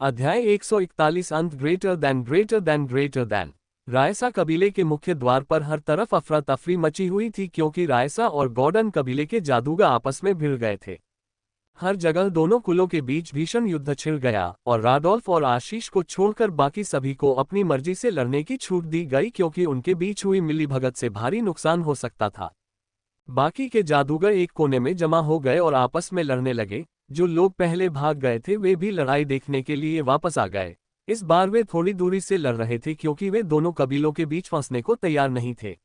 अध्याय 141 अंत greater than greater than greater than. Raisa कबीले के मुख्य द्वार पर हर तरफ अफरा तफरी मची हुई थी क्योंकि रायसा और गॉर्डन कबीले के जादूगर आपस में भिड़ गए थे। हर जगह दोनों कुलों के बीच भीषण युद्ध छिड़ गया और राडोल्फ और आशीष को छोड़कर बाकी सभी को अपनी मर्जी से लड़ने की छूट दी गई क्योंकि उनके बीच हुई मिलीभगत से भारी नुकसान हो सकता था। बाकी के जादूगर एक कोने में जमा हो गए और आपस में लड़ने लगे। जो लोग पहले भाग गए थे वे भी लड़ाई देखने के लिए वापस आ गए। इस बार वे थोड़ी दूरी से लड़ रहे थे क्योंकि वे दोनों कबीलों के बीच फंसने को तैयार नहीं थे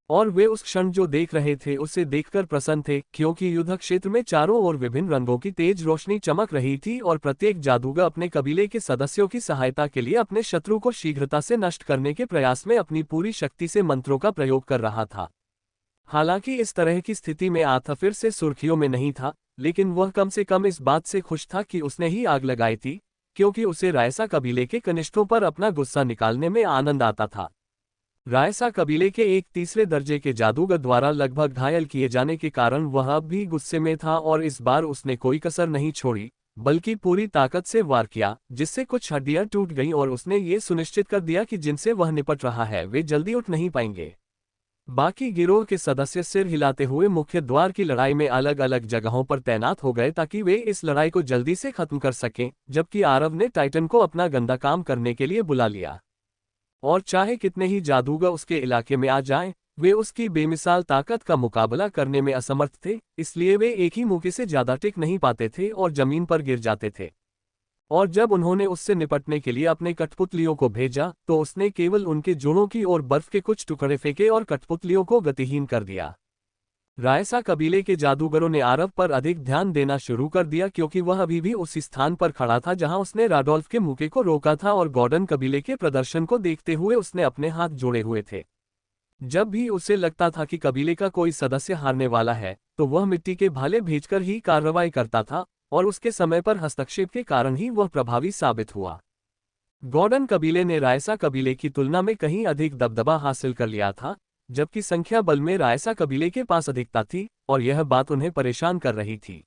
और वे उस क्षण जो देख रहे थे उसे देखकर प्रसन्न थे क्योंकि युद्ध क्षेत्र में चारों ओर विभिन्न रंगों की तेज रोशनी चमक रही थी और प्रत्येक जादूगर अपने कबीले के सदस्यों की सहायता के लिए अपने शत्रु को शीघ्रता से नष्ट करने के प्रयास में अपनी पूरी शक्ति से मंत्रों का प्रयोग कर रहा था। हालांकि इस तरह की स्थिति में आथा फिर से सुर्खियों में नहीं था, लेकिन वह कम से कम इस बात से खुश था कि उसने ही आग लगाई थी क्योंकि उसे रायसा कबीले के कनिष्ठों पर अपना गुस्सा निकालने में आनंद आता था। रायसा कबीले के एक तीसरे दर्जे के जादूगर द्वारा लगभग घायल किए जाने के कारण वह अब भी गुस्से में था और इस बार उसने कोई कसर नहीं छोड़ी बल्कि पूरी ताकत से वार किया, जिससे कुछ हड्डियां टूट गईं और उसने ये सुनिश्चित कर दिया कि जिनसे वह निपट रहा है वे जल्दी उठ नहीं पाएंगे। बाकी गिरोह के सदस्य सिर हिलाते हुए मुख्य द्वार की लड़ाई में अलग अलग जगहों पर तैनात हो गए ताकि वे इस लड़ाई को जल्दी से खत्म कर सकें, जबकि आरव ने टाइटन को अपना गंदा काम करने के लिए बुला लिया। और चाहे कितने ही जादूगर उसके इलाके में आ जाएं, वे उसकी बेमिसाल ताकत का मुकाबला करने में असमर्थ थे, इसलिए वे एक ही मौके से ज्यादा टिक नहीं पाते थे और जमीन पर गिर जाते थे। और जब उन्होंने उससे निपटने के लिए अपने कठपुतलियों को भेजा तो उसने केवल उनके जोड़ों की ओर बर्फ के कुछ टुकड़े फेंके और कठपुतलियों को गतिहीन कर दिया। रायसा कबीले के जादूगरों ने आरव पर अधिक ध्यान देना शुरू कर दिया क्योंकि वह अभी भी उसी स्थान पर खड़ा था जहां उसने राडोल्फ के मुके को रोका था और गॉर्डन कबीले के प्रदर्शन को देखते हुए उसने अपने हाथ जोड़े हुए थे। जब भी उसे लगता था कि कबीले का कोई सदस्य हारने वाला है तो वह मिट्टी के भाले भेजकर ही कार्रवाई करता था और उसके समय पर हस्तक्षेप के कारण ही वह प्रभावी साबित हुआ। गॉर्डन कबीले ने रायसा कबीले की तुलना में कहीं अधिक दबदबा हासिल कर लिया था, जबकि संख्या बल में रायसा कबीले के पास अधिकता थी और यह बात उन्हें परेशान कर रही थी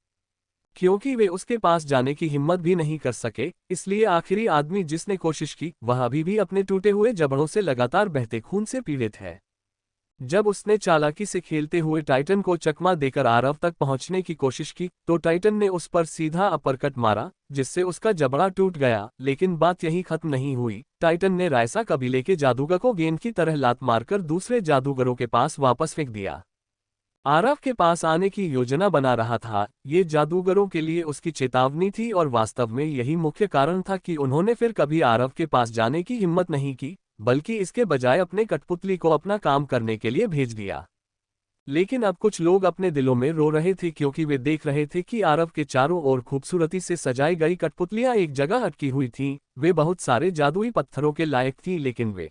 क्योंकि वे उसके पास जाने की हिम्मत भी नहीं कर सके। इसलिए आखिरी आदमी जिसने कोशिश की वह अभी भी अपने टूटे हुए जबड़ों से लगातार बहते खून से पीड़ित है। जब उसने चालाकी से खेलते हुए टाइटन को चकमा देकर आरव तक पहुंचने की कोशिश की तो टाइटन ने उस पर सीधा अपरकट मारा जिससे उसका जबड़ा टूट गया। लेकिन बात यही खत्म नहीं हुई। टाइटन ने रायसा कबीले के जादूगर को गेंद की तरह लात मारकर दूसरे जादूगरों के पास वापस फेंक दिया। आरव के पास आने की योजना बना रहा था। ये जादूगरों के लिए उसकी चेतावनी थी और वास्तव में यही मुख्य कारण था कि उन्होंने फिर कभी आरव के पास जाने की हिम्मत नहीं की, बल्कि इसके बजाय अपने कठपुतली को अपना काम करने के लिए भेज दिया। लेकिन अब कुछ लोग अपने दिलों में रो रहे थे क्योंकि वे देख रहे थे कि आरव के चारों ओर खूबसूरती से सजाई गई कठपुतलियां एक जगह अटकी हुई थीं। वे बहुत सारे जादुई पत्थरों के लायक थीं, लेकिन वे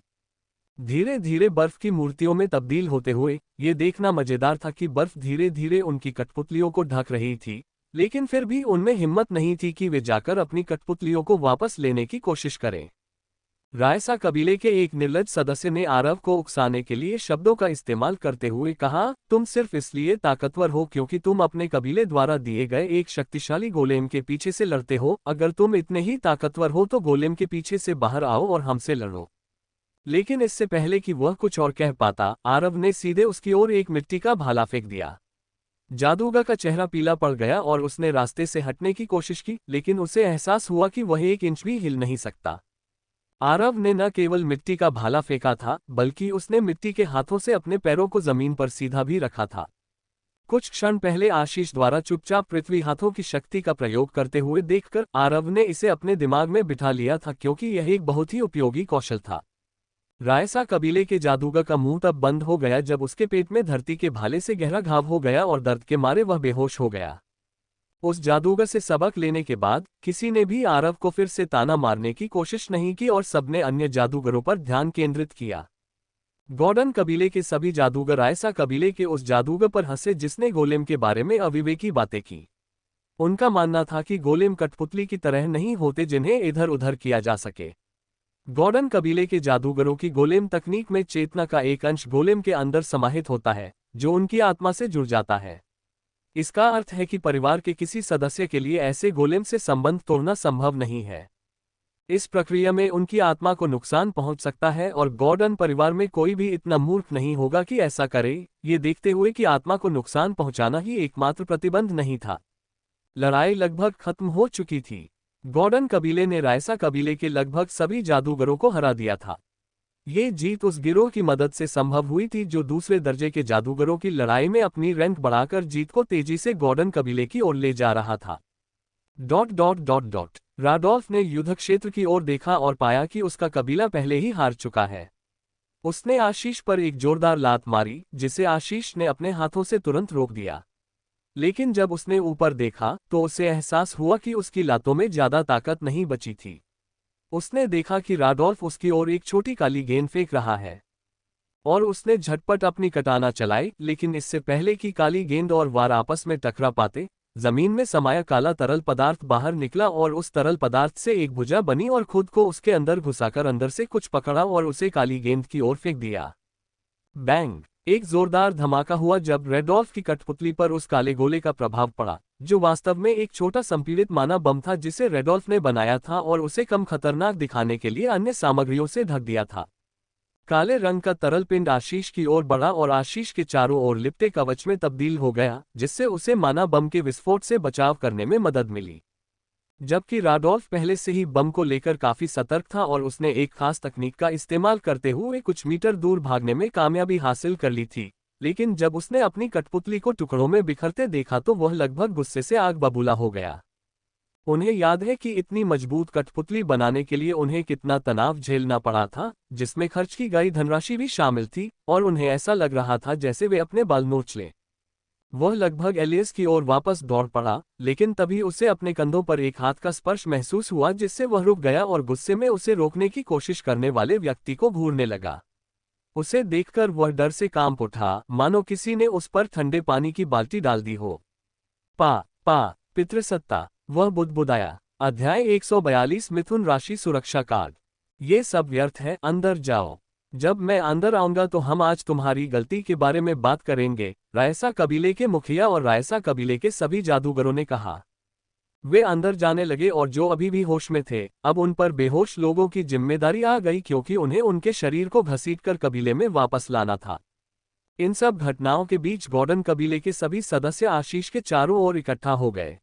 धीरे धीरे बर्फ की मूर्तियों में तब्दील होते हुए। ये देखना मजेदार था कि बर्फ धीरे धीरे उनकी कठपुतलियों को ढक रही थी, लेकिन फिर भी उनमें हिम्मत नहीं थी कि वे जाकर अपनी कठपुतलियों को वापस लेने की कोशिश करें। रायसा कबीले के एक निर्लज्ज सदस्य ने आरव को उकसाने के लिए शब्दों का इस्तेमाल करते हुए कहा, तुम सिर्फ इसलिए ताकतवर हो क्योंकि तुम अपने कबीले द्वारा दिए गए एक शक्तिशाली गोलेम के पीछे से लड़ते हो। अगर तुम इतने ही ताकतवर हो तो गोलेम के पीछे से बाहर आओ और हमसे लड़ो। लेकिन इससे पहले कि वह कुछ और कह पाता, आरव ने सीधे उसकी ओर एक मिट्टी का भाला फेंक दिया। जादूगर का चेहरा पीला पड़ गया और उसने रास्ते से हटने की कोशिश की, लेकिन उसे एहसास हुआ कि वह 1 इंच भी हिल नहीं सकता। आरव ने न केवल मिट्टी का भाला फेंका था, बल्कि उसने मिट्टी के हाथों से अपने पैरों को जमीन पर सीधा भी रखा था। कुछ क्षण पहले आशीष द्वारा चुपचाप पृथ्वी हाथों की शक्ति का प्रयोग करते हुए देखकर आरव ने इसे अपने दिमाग में बिठा लिया था क्योंकि यह एक बहुत ही उपयोगी कौशल था। रायसा कबीले के जादूगर का मुंह तब बंद हो गया जब उसके पेट में धरती के भाले से गहरा घाव हो गया और दर्द के मारे वह बेहोश हो गया। उस जादूगर से सबक लेने के बाद किसी ने भी आरव को फिर से ताना मारने की कोशिश नहीं की और सबने अन्य जादूगरों पर ध्यान केंद्रित किया। गॉर्डन कबीले के सभी जादूगर रायसा कबीले के उस जादूगर पर हंसे जिसने गोलेम के बारे में अविवेकी बातें की। उनका मानना था कि गोलेम कठपुतली की तरह नहीं होते जिन्हें इधर उधर किया जा सके। गॉर्डन कबीले के जादूगरों की गोलेम तकनीक में चेतना का एक अंश गोलेम के अंदर समाहित होता है जो उनकी आत्मा से जुड़ जाता है। इसका अर्थ है कि परिवार के किसी सदस्य के लिए ऐसे गोलेम से संबंध तोड़ना संभव नहीं है। इस प्रक्रिया में उनकी आत्मा को नुकसान पहुंच सकता है और गॉर्डन परिवार में कोई भी इतना मूर्ख नहीं होगा कि ऐसा करे, ये देखते हुए कि आत्मा को नुकसान पहुंचाना ही एकमात्र प्रतिबंध नहीं था। लड़ाई लगभग खत्म हो चुकी थी। गॉर्डन कबीले ने रायसा कबीले के लगभग सभी जादूगरों को हरा दिया था। ये जीत उस गिरोह की मदद से संभव हुई थी जो दूसरे दर्जे के जादूगरों की लड़ाई में अपनी रैंक बढ़ाकर जीत को तेजी से गॉर्डन कबीले की ओर ले जा रहा था। राडोल्फ ने युद्ध क्षेत्र की ओर देखा और पाया कि उसका कबीला पहले ही हार चुका है। उसने आशीष पर एक जोरदार लात मारी, जिसे आशीष ने अपने हाथों से तुरंत रोक दिया। लेकिन जब उसने ऊपर देखा तो उसे एहसास हुआ कि उसकी लातों में ज्यादा ताकत नहीं बची थी। उसने देखा कि राडोल्फ उसकी ओर एक छोटी काली गेंद फेंक रहा है और उसने झटपट अपनी कटाना चलाई, लेकिन इससे पहले कि काली गेंद और वार आपस में टकरा पाते, जमीन में समाया काला तरल पदार्थ बाहर निकला और उस तरल पदार्थ से एक भुजा बनी और खुद को उसके अंदर घुसाकर अंदर से कुछ पकड़ा और उसे काली गेंद की ओर फेंक दिया। बैंग! एक जोरदार धमाका हुआ जब रेडोल्फ की कठपुतली पर उस काले गोले का प्रभाव पड़ा, जो वास्तव में एक छोटा संपीड़ित माना बम था जिसे रेडोल्फ ने बनाया था और उसे कम खतरनाक दिखाने के लिए अन्य सामग्रियों से ढक दिया था। काले रंग का तरल पिंड आशीष की ओर बढ़ा और आशीष के चारों ओर लिपटे कवच में तब्दील हो गया, जिससे उसे माना बम के विस्फोट से बचाव करने में मदद मिली। जबकि राडोल्फ पहले से ही बम को लेकर काफी सतर्क था और उसने एक खास तकनीक का इस्तेमाल करते हुए कुछ मीटर दूर भागने में कामयाबी हासिल कर ली थी, लेकिन जब उसने अपनी कठपुतली को टुकड़ों में बिखरते देखा तो वह लगभग गुस्से से आग बबूला हो गया। उन्हें याद है कि इतनी मजबूत कठपुतली बनाने के लिए उन्हें कितना तनाव झेलना पड़ा था, जिसमें खर्च की गई धनराशि भी शामिल थी, और उन्हें ऐसा लग रहा था जैसे वे अपने बाल नोच लें। वह लगभग एलियस की ओर वापस दौड़ पड़ा, लेकिन तभी उसे अपने कंधों पर एक हाथ का स्पर्श महसूस हुआ जिससे वह रुक गया और गुस्से में उसे रोकने की कोशिश करने वाले व्यक्ति को घूरने लगा। उसे देखकर वह डर से कांप उठा, मानो किसी ने उस पर ठंडे पानी की बाल्टी डाल दी हो। पितृसत्ता! वह बुदबुदाया। अध्याय 142 मिथुन राशि सुरक्षा कार्ड। ये सब व्यर्थ है, अंदर जाओ। जब मैं अंदर आऊंगा तो हम आज तुम्हारी गलती के बारे में बात करेंगे, रायसा कबीले के मुखिया और रायसा कबीले के सभी जादूगरों ने कहा। वे अंदर जाने लगे और जो अभी भी होश में थे, अब उन पर बेहोश लोगों की जिम्मेदारी आ गई क्योंकि उन्हें उनके शरीर को घसीटकर कबीले में वापस लाना था। इन सब घटनाओं के बीच गॉर्डन कबीले के सभी सदस्य आशीष के चारों ओर इकट्ठा हो गए।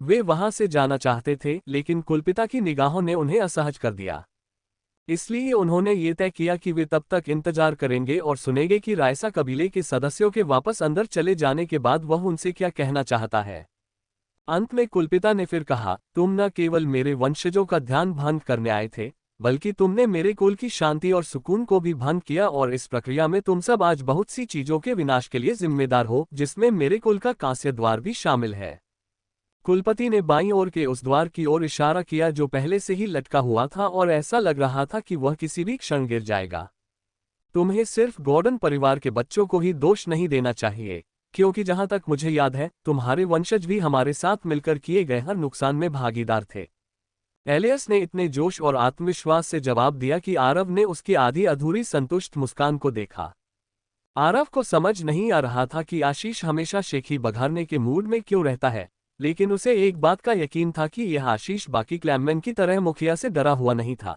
वे वहां से जाना चाहते थे, लेकिन कुलपिता की निगाहों ने उन्हें असहज कर दिया। इसलिए उन्होंने ये तय किया कि वे तब तक इंतजार करेंगे और सुनेंगे कि रायसा कबीले के सदस्यों के वापस अंदर चले जाने के बाद वह उनसे क्या कहना चाहता है। अंत में कुलपिता ने फिर कहा, तुम न केवल मेरे वंशजों का ध्यान भंग करने आए थे, बल्कि तुमने मेरे कुल की शांति और सुकून को भी भंग किया, और इस प्रक्रिया में तुम सब आज बहुत सी चीजों के विनाश के लिए जिम्मेदार हो, जिसमें मेरे कुल का कांस्य द्वार भी शामिल है। कुलपति ने बाईं ओर के उस द्वार की ओर इशारा किया जो पहले से ही लटका हुआ था और ऐसा लग रहा था कि वह किसी भी क्षण गिर जाएगा। तुम्हें सिर्फ गॉर्डन परिवार के बच्चों को ही दोष नहीं देना चाहिए, क्योंकि जहां तक मुझे याद है तुम्हारे वंशज भी हमारे साथ मिलकर किए गए हर नुकसान में भागीदार थे। एलियस ने इतने जोश और आत्मविश्वास से जवाब दिया कि आरव ने उसकी आधी अधूरी संतुष्ट मुस्कान को देखा। आरव को समझ नहीं आ रहा था कि आशीष हमेशा शेखी बघारने के मूड में क्यों रहता है, लेकिन उसे एक बात का यकीन था कि यह आशीष बाकी क्लैममैन की तरह मुखिया से डरा हुआ नहीं था।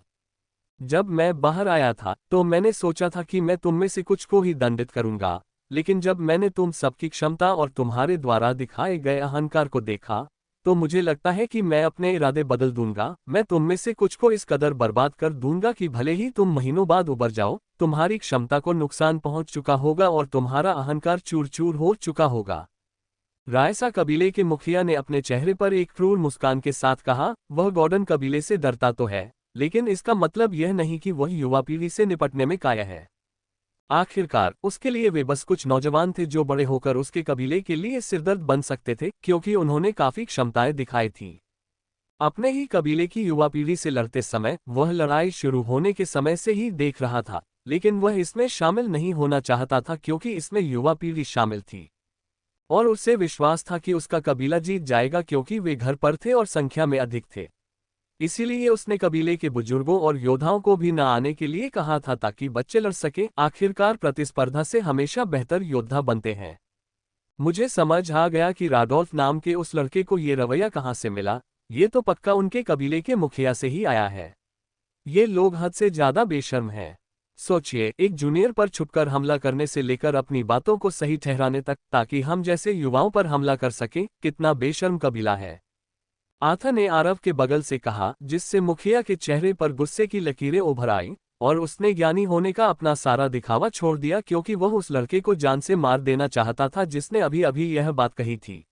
जब मैं बाहर आया था तो मैंने सोचा था कि मैं तुम में से कुछ को ही दंडित करूंगा, लेकिन जब मैंने तुम सबकी क्षमता और तुम्हारे द्वारा दिखाए गए अहंकार को देखा तो मुझे लगता है कि मैं अपने इरादे बदल दूंगा। मैं तुम में से कुछ को इस कदर बर्बाद कर दूंगा कि भले ही तुम महीनों बाद उबर जाओ, तुम्हारी क्षमता को नुकसान पहुंच चुका होगा और तुम्हारा अहंकार चूर चूर हो चुका होगा। रायसा कबीले के मुखिया ने अपने चेहरे पर एक क्रूर मुस्कान के साथ कहा, वह गॉर्डन कबीले से डरता तो है, लेकिन इसका मतलब यह नहीं कि वह युवा पीढ़ी से निपटने में काया है। आखिरकार उसके लिए वे बस कुछ नौजवान थे जो बड़े होकर उसके कबीले के लिए सिरदर्द बन सकते थे, क्योंकि उन्होंने काफी क्षमताएं दिखाई थीं। अपने ही कबीले की युवा पीढ़ी से लड़ते समय वह लड़ाई शुरू होने के समय से ही देख रहा था, लेकिन वह इसमें शामिल नहीं होना चाहता था क्योंकि इसमें युवा पीढ़ी शामिल थी और उसे विश्वास था कि उसका कबीला जीत जाएगा क्योंकि वे घर पर थे और संख्या में अधिक थे। इसीलिए उसने कबीले के बुजुर्गों और योद्धाओं को भी न आने के लिए कहा था ताकि बच्चे लड़ सके। आखिरकार प्रतिस्पर्धा से हमेशा बेहतर योद्धा बनते हैं। मुझे समझ आ गया कि राडोल्फ नाम के उस लड़के को ये रवैया कहाँ से मिला, ये तो पक्का उनके कबीले के मुखिया से ही आया है। ये लोग हद से ज्यादा बेशर्म हैं। सोचिए, एक जूनियर पर छुपकर हमला करने से लेकर अपनी बातों को सही ठहराने तक, ताकि हम जैसे युवाओं पर हमला कर सकें। कितना बेशर्म कबीला है। आथा ने आरव के बगल से कहा, जिससे मुखिया के चेहरे पर गुस्से की लकीरें उभर आईं और उसने ज्ञानी होने का अपना सारा दिखावा छोड़ दिया, क्योंकि वह उस लड़के को जान से मार देना चाहता था जिसने अभी अभी यह बात कही थी।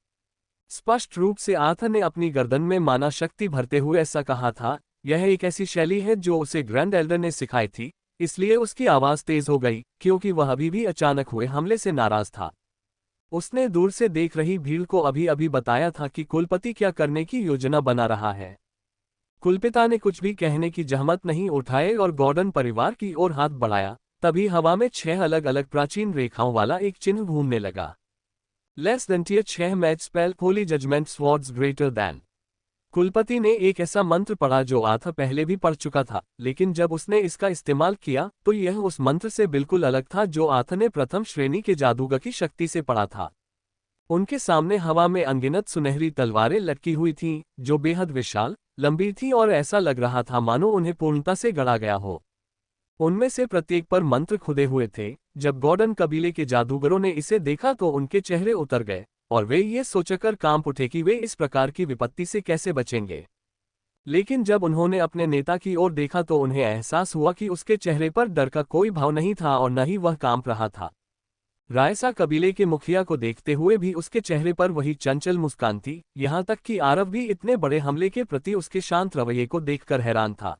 स्पष्ट रूप से आथा ने अपनी गर्दन में माना शक्ति भरते हुए ऐसा कहा था। यह एक ऐसी शैली है जो उसे ग्रैंड एल्डर ने सिखाई थी, इसलिए उसकी आवाज तेज हो गई, क्योंकि वह अभी भी अचानक हुए हमले से नाराज था। उसने दूर से देख रही भीड़ को अभी अभी बताया था कि कुलपति क्या करने की योजना बना रहा है। कुलपिता ने कुछ भी कहने की जहमत नहीं उठाए और गॉर्डन परिवार की ओर हाथ बढ़ाया। तभी हवा में 6 अलग अलग प्राचीन रेखाओं वाला एक चिन्ह घूमने लगा। Less than tier 6 match spell holy judgment swords greater than. कुलपति ने एक ऐसा मंत्र पढ़ा जो आथा पहले भी पढ़ चुका था, लेकिन जब उसने इसका इस्तेमाल किया तो यह उस मंत्र से बिल्कुल अलग था जो आथा ने प्रथम श्रेणी के जादूगर की शक्ति से पढ़ा था। उनके सामने हवा में अनगिनत सुनहरी तलवारें लटकी हुई थीं, जो बेहद विशाल, लंबी थीं और ऐसा लग रहा था मानो उन्हें पूर्णता से गढ़ा गया हो। उनमें से प्रत्येक पर मंत्र खुदे हुए थे। जब गॉर्डन कबीले के जादूगरों ने इसे देखा तो उनके चेहरे उतर गए और वे ये सोचकर कांप उठे कि वे इस प्रकार की विपत्ति से कैसे बचेंगे। लेकिन जब उन्होंने अपने नेता की ओर देखा तो उन्हें एहसास हुआ कि उसके चेहरे पर डर का कोई भाव नहीं था और न ही वह कांप रहा था। रायसा कबीले के मुखिया को देखते हुए भी उसके चेहरे पर वही चंचल मुस्कान थी, यहाँ तक कि आरव भी इतने बड़े हमले के प्रति उसके शांत रवैये को देखकर हैरान था।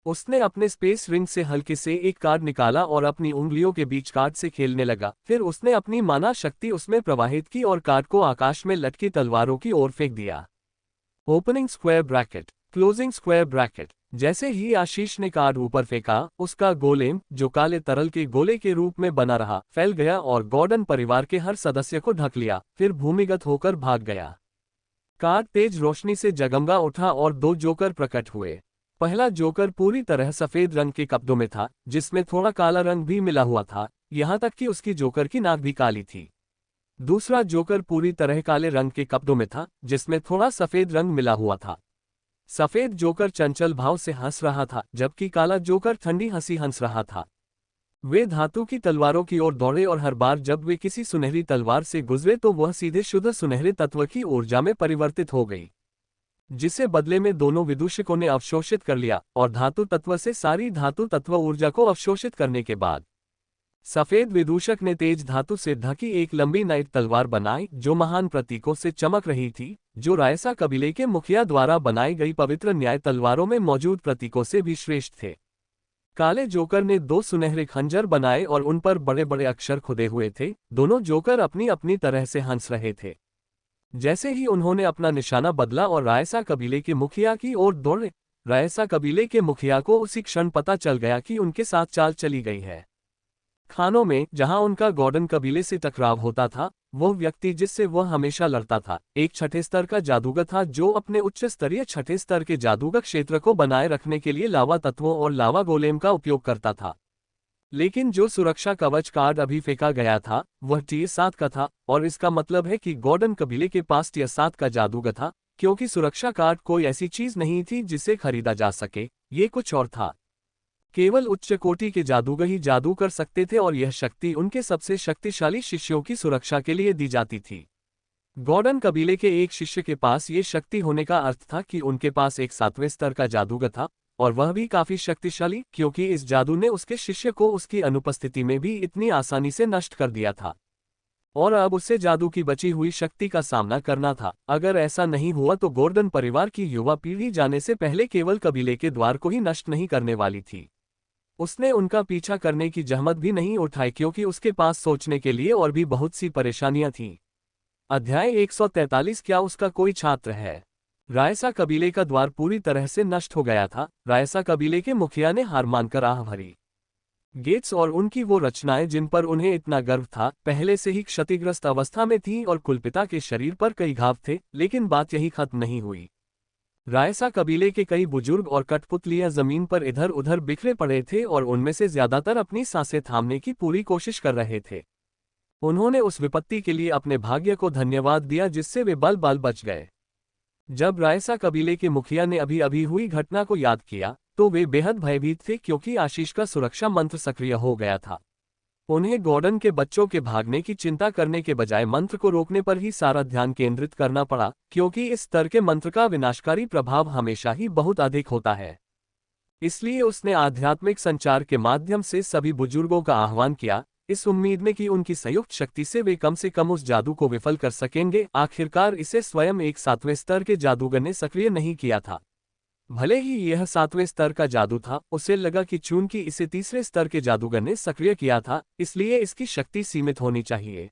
उसने अपने स्पेस रिंग से हल्के से एक कार्ड निकाला और अपनी उंगलियों के बीच कार्ड से खेलने लगा। फिर उसने अपनी माना शक्ति उसमें प्रवाहित की और कार्ड को आकाश में लटकी तलवारों की ओर फेंक दिया। Opening square bracket, closing square bracket. जैसे ही आशीष ने कार्ड ऊपर फेंका, उसका गोलेम, जो काले तरल के गोले के रूप में बना रहा, फैल गया और गॉर्डन परिवार के हर सदस्य को ढक लिया, फिर भूमिगत होकर भाग गया। कार्ड तेज रोशनी से जगमगा उठा और 2 जोकर प्रकट हुए। पहला जोकर पूरी तरह सफेद रंग के कपड़ों में था, जिसमें थोड़ा काला रंग भी मिला हुआ था, यहाँ तक कि उसकी जोकर की नाक भी काली थी। दूसरा जोकर पूरी तरह काले रंग के कपड़ों में था, जिसमें थोड़ा सफेद रंग मिला हुआ था। सफेद जोकर चंचल भाव से हंस रहा था, जबकि काला जोकर ठंडी हंसी हंस रहा था। वे धातु की तलवारों की ओर दौड़े और हर बार जब वे किसी सुनहरी तलवार से गुजरे तो वह सीधे शुद्ध सुनहरे तत्व की ऊर्जा में परिवर्तित हो गई, जिसे बदले में दोनों विदूषकों ने अवशोषित कर लिया और धातु तत्व से सारी धातु तत्व ऊर्जा को अवशोषित करने के बाद सफेद विदूषक ने तेज धातु से ढकी एक लंबी नाइट तलवार बनाई, जो महान प्रतीकों से चमक रही थी, जो रायसा कबीले के मुखिया द्वारा बनाई गई पवित्र न्याय तलवारों में मौजूद प्रतीकों से भी श्रेष्ठ थे। काले जोकर ने 2 सुनहरे खंजर बनाए और उन पर बड़े बड़े अक्षर खुदे हुए थे। दोनों जोकर अपनी अपनी तरह से हंस रहे थे। जैसे ही उन्होंने अपना निशाना बदला और रायसा कबीले के मुखिया की ओर दौड़े, रायसा कबीले के मुखिया को उसी क्षण पता चल गया कि उनके साथ चाल चली गई है। खानों में, जहां उनका गॉर्डन कबीले से टकराव होता था, वो व्यक्ति जिससे वह हमेशा लड़ता था, एक छठे स्तर का जादूगर था जो अपने उच्च स्तरीय छठे स्तर के जादूगर क्षेत्र को बनाए रखने के लिए लावा तत्वों और लावा गोलेम का उपयोग करता था। लेकिन जो सुरक्षा कवच कार्ड अभी फेंका गया था, वह टियर 7 का था, और इसका मतलब है कि गॉर्डन कबीले के पास टियर 7 का जादूगर था, क्योंकि सुरक्षा कार्ड कोई ऐसी चीज नहीं थी जिसे खरीदा जा सके, ये कुछ और था। केवल उच्च कोटि के जादूगर ही जादू कर सकते थे और यह शक्ति उनके सबसे शक्तिशाली शिष्यों की सुरक्षा के लिए दी जाती थी। गॉर्डन कबीले के एक शिष्य के पास ये शक्ति होने का अर्थ था कि उनके पास एक 7वें स्तर का जादूगर था, और वह भी काफी शक्तिशाली, क्योंकि इस जादू ने उसके शिष्य को उसकी अनुपस्थिति में भी इतनी आसानी से नष्ट कर दिया था। और अब उसे जादू की बची हुई शक्ति का सामना करना था। अगर ऐसा नहीं हुआ तो गॉर्डन परिवार की युवा पीढ़ी जाने से पहले केवल कबीले के द्वार को ही नष्ट नहीं करने वाली थी। उसने उनका पीछा करने की जहमत भी नहीं उठाई, क्योंकि उसके पास सोचने के लिए और भी बहुत सी परेशानियां थीं। अध्याय 143। क्या उसका कोई छात्र है? रायसा कबीले का द्वार पूरी तरह से नष्ट हो गया था। रायसा कबीले के मुखिया ने हार मानकर आह भरी। गेट्स और उनकी वो रचनाएं जिन पर उन्हें इतना गर्व था, पहले से ही क्षतिग्रस्त अवस्था में थीं और कुलपिता के शरीर पर कई घाव थे। लेकिन बात यही खत्म नहीं हुई। रायसा कबीले के कई बुजुर्ग और कठपुतलियां जमीन पर इधर उधर बिखरे पड़े थे और उनमें से ज्यादातर अपनी सांसें थामने की पूरी कोशिश कर रहे थे। उन्होंने उस विपत्ति के लिए अपने भाग्य को धन्यवाद दिया जिससे वे बल बच गए। जब रायसा कबीले के मुखिया ने अभी अभी हुई घटना को याद किया तो वे बेहद भयभीत थे क्योंकि आशीष का सुरक्षा मंत्र सक्रिय हो गया था। उन्हें गॉर्डन के बच्चों के भागने की चिंता करने के बजाय मंत्र को रोकने पर ही सारा ध्यान केंद्रित करना पड़ा, क्योंकि इस स्तर के मंत्र का विनाशकारी प्रभाव हमेशा ही बहुत अधिक होता है। इसलिए उसने आध्यात्मिक संचार के माध्यम से सभी बुजुर्गों का आह्वान किया, इस उम्मीद में कि उनकी संयुक्त शक्ति से वे कम से कम उस जादू को विफल कर सकेंगे। आखिरकार इसे स्वयं एक 7वें स्तर के जादूगर ने सक्रिय नहीं किया था। भले ही यह 7वें स्तर का जादू था, उसे लगा कि चूंकि इसे 3रे स्तर के जादूगर ने सक्रिय किया था, इसलिए इसकी शक्ति सीमित होनी चाहिए।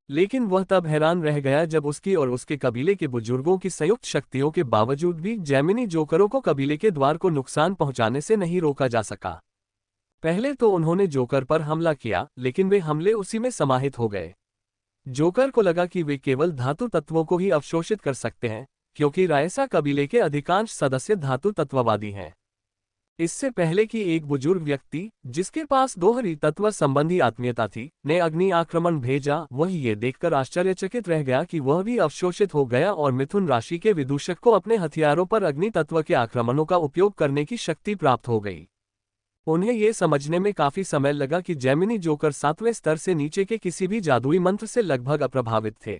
लेकिन वह तब हैरान रह गया जब उसकी और उसके कबीले के बुजुर्गों की संयुक्त शक्तियों के बावजूद भी जैमिनी जोकरों को कबीले के द्वार को नुकसान पहुंचाने से नहीं रोका जा सका। पहले तो उन्होंने जोकर पर हमला किया, लेकिन वे हमले उसी में समाहित हो गए। जोकर को लगा कि वे केवल धातु तत्वों को ही अवशोषित कर सकते हैं, क्योंकि रायसा कबीले के अधिकांश सदस्य धातु तत्ववादी हैं। इससे पहले कि एक बुजुर्ग व्यक्ति, जिसके पास दोहरी तत्व संबंधी आत्मीयता थी, ने अग्नि आक्रमण भेजा, वह ये देखकर आश्चर्यचकित रह गया कि वह भी अवशोषित हो गया और मिथुन राशि के विदूषक को अपने हथियारों पर अग्नि तत्व के आक्रमणों का उपयोग करने की शक्ति प्राप्त हो गई। उन्हें ये समझने में काफी समय लगा कि जैमिनी जोकर 7वें स्तर से नीचे के किसी भी जादुई मंत्र से लगभग अप्रभावित थे।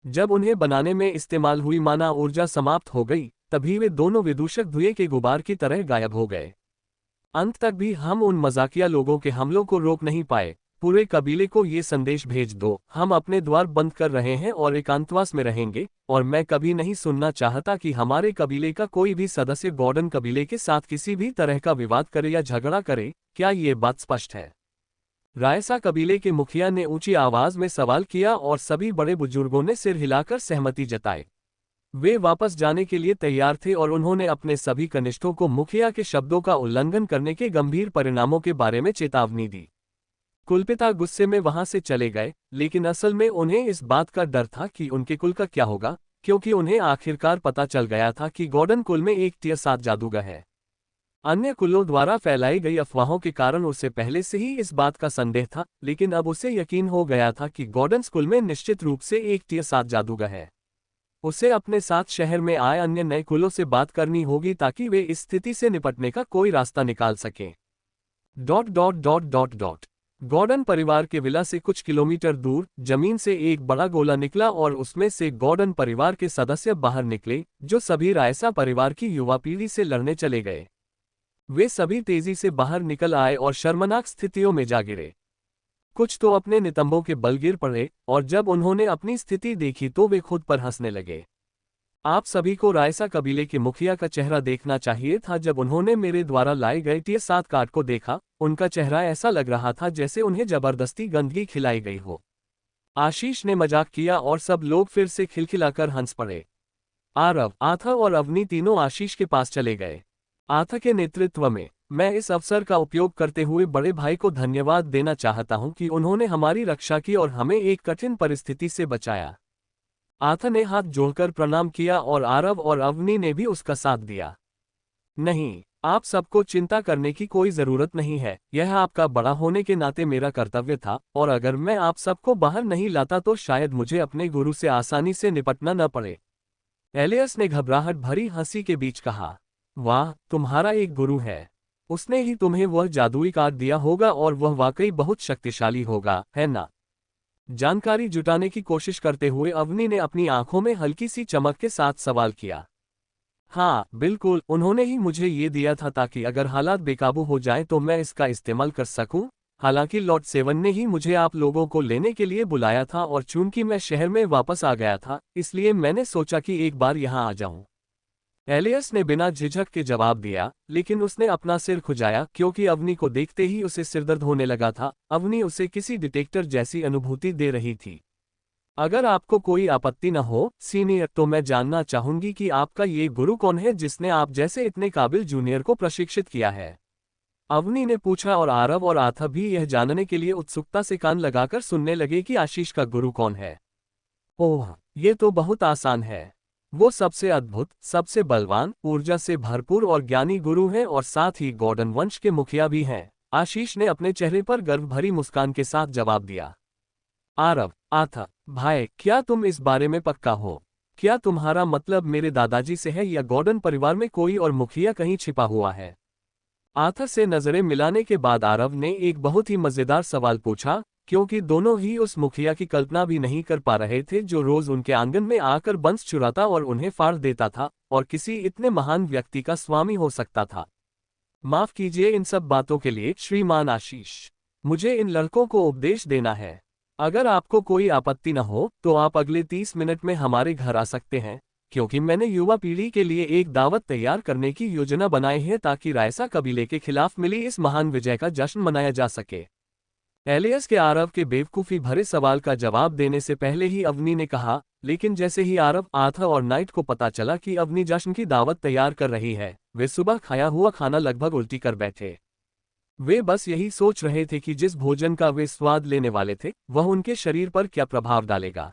जब उन्हें बनाने में इस्तेमाल हुई माना ऊर्जा समाप्त हो गई, तभी वे दोनों विदूषक धुएं के गुबार की तरह गायब हो गए। अंत तक भी हम उन मजाकिया लोगों के हमलों को रोक नहीं पाए। पूरे कबीले को ये संदेश भेज दो, हम अपने द्वार बंद कर रहे हैं और एकांतवास में रहेंगे, और मैं कभी नहीं सुनना चाहता कि हमारे कबीले का कोई भी सदस्य गॉर्डन कबीले के साथ किसी भी तरह का विवाद करे या झगड़ा करे। क्या ये बात स्पष्ट है? रायसा कबीले के मुखिया ने ऊंची आवाज में सवाल किया और सभी बड़े बुजुर्गों ने सिर हिलाकर सहमति जताई। वे वापस जाने के लिए तैयार थे और उन्होंने अपने सभी कनिष्ठों को मुखिया के शब्दों का उल्लंघन करने के गंभीर परिणामों के बारे में चेतावनी दी। कुलपिता गुस्से में वहां से चले गए, लेकिन असल में उन्हें इस बात का डर था कि उनके कुल का क्या होगा, क्योंकि उन्हें आखिरकार पता चल गया था कि गॉर्डन कुल में एक टियर 7 जादूगर है। अन्य कुलों द्वारा फैलाई गई अफवाहों के कारण उसे पहले से ही इस बात का संदेह था, लेकिन अब उसे यकीन हो गया था कि गॉर्डन कुल में निश्चित रूप से एक टियर 7 जादूगर है। उसे अपने साथ शहर में आए अन्य नए कुलों से बात करनी होगी ताकि वे इस स्थिति से निपटने का कोई रास्ता निकाल सकें। गॉर्डन परिवार के विला से कुछ किलोमीटर दूर जमीन से एक बड़ा गोला निकला और उसमें से गॉर्डन परिवार के सदस्य बाहर निकले, जो सभी रायसा परिवार की युवा पीढ़ी से लड़ने चले गए। वे सभी तेजी से बाहर निकल आए और शर्मनाक स्थितियों में जा गिरे। कुछ तो अपने नितंबों के बल गिर पड़े, और जब उन्होंने अपनी स्थिति देखी तो वे खुद पर हंसने लगे। आप सभी को रायसा कबीले के मुखिया का चेहरा देखना चाहिए था। जब उन्होंने मेरे द्वारा लाए गए टियर 7 कार्ड को देखा, उनका चेहरा ऐसा लग रहा था जैसे उन्हें जबरदस्ती गंदगी खिलाई गई हो। आशीष ने मजाक किया और सब लोग फिर से खिलखिलाकर हंस पड़े। आरव, आथा और अवनी तीनों आशीष के पास चले गए। आथा के नेतृत्व में मैं इस अवसर का उपयोग करते हुए बड़े भाई को धन्यवाद देना चाहता हूं कि उन्होंने हमारी रक्षा की और हमें एक कठिन परिस्थिति से बचाया। आथा ने हाथ जोड़कर प्रणाम किया और आरव और अवनी ने भी उसका साथ दिया। नहीं, आप सबको चिंता करने की कोई जरूरत नहीं है, यह आपका बड़ा होने के नाते मेरा कर्तव्य था, और अगर मैं आप सबको बाहर नहीं लाता तो शायद मुझे अपने गुरु से आसानी से निपटना न पड़े। एलियस ने घबराहट भरी हंसी के बीच कहा, वाह, तुम्हारा एक गुरु है। उसने ही तुम्हें वह जादुई कार्ड दिया होगा और वह वाकई बहुत शक्तिशाली होगा, है ना? जानकारी जुटाने की कोशिश करते हुए अवनी ने अपनी आंखों में हल्की सी चमक के साथ सवाल किया। हाँ बिल्कुल, उन्होंने ही मुझे ये दिया था ताकि अगर हालात बेकाबू हो जाए तो मैं इसका इस्तेमाल कर सकूं। हालांकि लॉर्ड सेवन ने ही मुझे आप लोगों को लेने के लिए बुलाया था, और चूंकि मैं शहर में वापस आ गया था, इसलिए मैंने सोचा कि एक बार यहाँ आ जाऊं। एलियस ने बिना झिझक के जवाब दिया, लेकिन उसने अपना सिर खुजाया क्योंकि अवनी को देखते ही उसे सिरदर्द होने लगा था। अवनी उसे किसी डिटेक्टर जैसी अनुभूति दे रही थी। अगर आपको कोई आपत्ति न हो सीनियर, तो मैं जानना चाहूंगी कि आपका ये गुरु कौन है जिसने आप जैसे इतने काबिल जूनियर को प्रशिक्षित किया है? अवनी ने पूछा, और आरव और आथा भी यह जानने के लिए उत्सुकता से कान लगाकर सुनने लगे कि आशीष का गुरु कौन है। ओह, ये तो बहुत आसान है। वो सबसे अद्भुत, सबसे बलवान, ऊर्जा से भरपूर और ज्ञानी गुरु हैं, और साथ ही गॉर्डन वंश के मुखिया भी हैं। आशीष ने अपने चेहरे पर गर्व भरी मुस्कान के साथ जवाब दिया। आरव, आथा, भाई, क्या तुम इस बारे में पक्का हो? क्या तुम्हारा मतलब मेरे दादाजी से है या गॉर्डन परिवार में कोई और मुखिया कहीं छिपा हुआ है? आर्थर से नजरें मिलाने के बाद आरव ने एक बहुत ही मजेदार सवाल पूछा, क्योंकि दोनों ही उस मुखिया की कल्पना भी नहीं कर पा रहे थे जो रोज उनके आंगन में आकर बंस चुराता और उन्हें फाड़ देता था और किसी इतने महान व्यक्ति का स्वामी हो सकता था। माफ कीजिए इन सब बातों के लिए श्रीमान आशीष। मुझे इन लड़कों को उपदेश देना है। अगर आपको कोई आपत्ति न हो तो आप अगले 30 मिनट में हमारे घर आ सकते हैं, क्योंकि मैंने युवा पीढ़ी के लिए एक दावत तैयार करने की योजना बनाई है ताकि रायसा कबीले के खिलाफ मिली इस महान विजय का जश्न मनाया जा सके। एलियस के आरव के बेवकूफ़ी भरे सवाल का जवाब देने से पहले ही अवनी ने कहा, लेकिन जैसे ही आरव, आर्थर और नाइट को पता चला कि अवनी जश्न की दावत तैयार कर रही है, वे सुबह खाया हुआ खाना लगभग उल्टी कर बैठे। वे बस यही सोच रहे थे कि जिस भोजन का वे स्वाद लेने वाले थे वह उनके शरीर पर क्या प्रभाव डालेगा।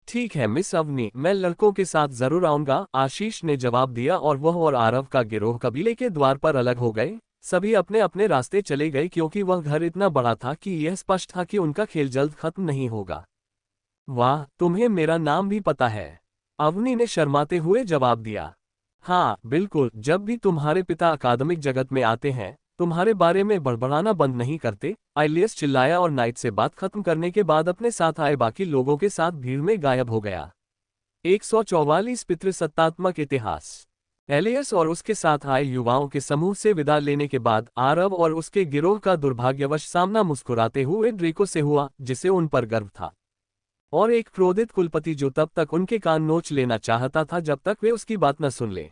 ठीक है मिस अवनी, मैं लड़कों के साथ जरूर आऊंगा, आशीष ने जवाब दिया और वह और आरव का गिरोह कबीले के द्वार पर अलग हो गए। सभी अपने अपने रास्ते चले गए क्योंकि वह घर इतना बड़ा था कि यह स्पष्ट था कि उनका खेल जल्द खत्म नहीं होगा। वाह, तुम्हें मेरा नाम भी पता है? अवनी ने शर्माते हुए जवाब दिया। हाँ बिल्कुल, जब भी तुम्हारे पिता अकादमिक जगत में आते हैं तुम्हारे बारे में बड़बड़ाना बंद नहीं करते, एलियस चिल्लाया और नाइट से बात खत्म करने के बाद अपने साथ आए बाकी लोगों के साथ भीड़ में गायब हो गया। 144 पितृसत्तात्मक इतिहास। एलियस और उसके साथ आए युवाओं के समूह से विदा लेने के बाद आरव और उसके गिरोह का दुर्भाग्यवश सामना मुस्कुराते हुए ड्रेको से हुआ, जिसे उन पर गर्व था, और एक क्रोधित कुलपति जो तब तक उनके कान नोच लेना चाहता था जब तक वे उसकी बात न सुन ले।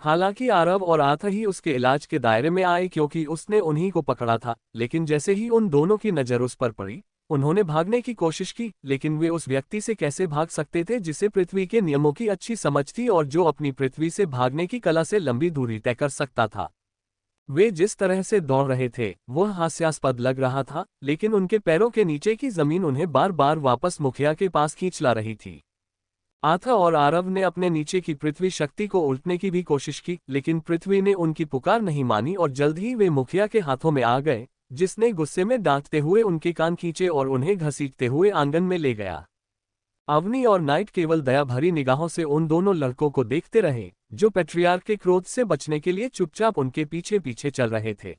हालांकि आरव और आर्थर ही उसके इलाज के दायरे में आए क्योंकि उसने उन्हीं को पकड़ा था, लेकिन जैसे ही उन दोनों की नज़र उस पर पड़ी उन्होंने भागने की कोशिश की, लेकिन वे उस व्यक्ति से कैसे भाग सकते थे जिसे पृथ्वी के नियमों की अच्छी समझ थी और जो अपनी पृथ्वी से भागने की कला से लंबी दूरी तय कर सकता था। वे जिस तरह से दौड़ रहे थे वह हास्यास्पद लग रहा था, लेकिन उनके पैरों के नीचे की जमीन उन्हें बार बार वापस मुखिया के पास खींच ला रही थी। आर्थर और आरव ने अपने नीचे की पृथ्वी शक्ति को उल्टने की भी कोशिश की, लेकिन पृथ्वी ने उनकी पुकार नहीं मानी और जल्द ही वे मुखिया के हाथों में आ गए, जिसने गुस्से में डांटते हुए उनके कान खींचे और उन्हें घसीटते हुए आंगन में ले गया। अवनी और नाइट केवल दया भरी निगाहों से उन दोनों लड़कों को देखते रहे जो पैट्रियार्क के क्रोध से बचने के लिए चुपचाप उनके पीछे पीछे चल रहे थे।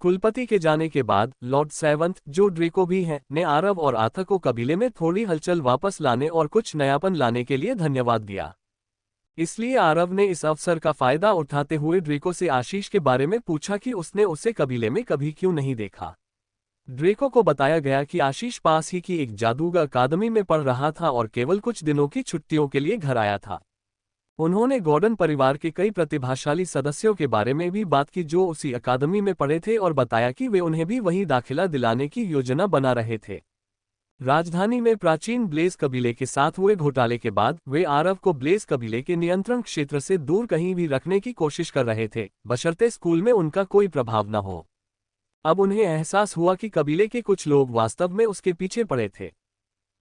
कुलपति के जाने के बाद लॉर्ड सेवंथ, जो ड्रेको भी हैं, ने आरव और आर्थर को कबीले में थोड़ी हलचल वापस लाने और कुछ नयापन लाने के लिए धन्यवाद दिया। इसलिए आरव ने इस अवसर का फायदा उठाते हुए ड्रेको से आशीष के बारे में पूछा कि उसने उसे कबीले में कभी क्यों नहीं देखा। ड्रेको को बताया गया कि आशीष पास ही की एक जादूगर अकादमी में पढ़ रहा था और केवल कुछ दिनों की छुट्टियों के लिए घर आया था। उन्होंने गॉर्डन परिवार के कई प्रतिभाशाली सदस्यों के बारे में भी बात की जो उसी अकादमी में पढ़े थे और बताया कि वे उन्हें भी वहीं दाखिला दिलाने की योजना बना रहे थे। राजधानी में प्राचीन ब्लेज कबीले के साथ हुए घोटाले के बाद वे आरव को ब्लेज कबीले के नियंत्रण क्षेत्र से दूर कहीं भी रखने की कोशिश कर रहे थे, बशर्ते स्कूल में उनका कोई प्रभाव न हो। अब उन्हें एहसास हुआ कि कबीले के कुछ लोग वास्तव में उसके पीछे पड़े थे।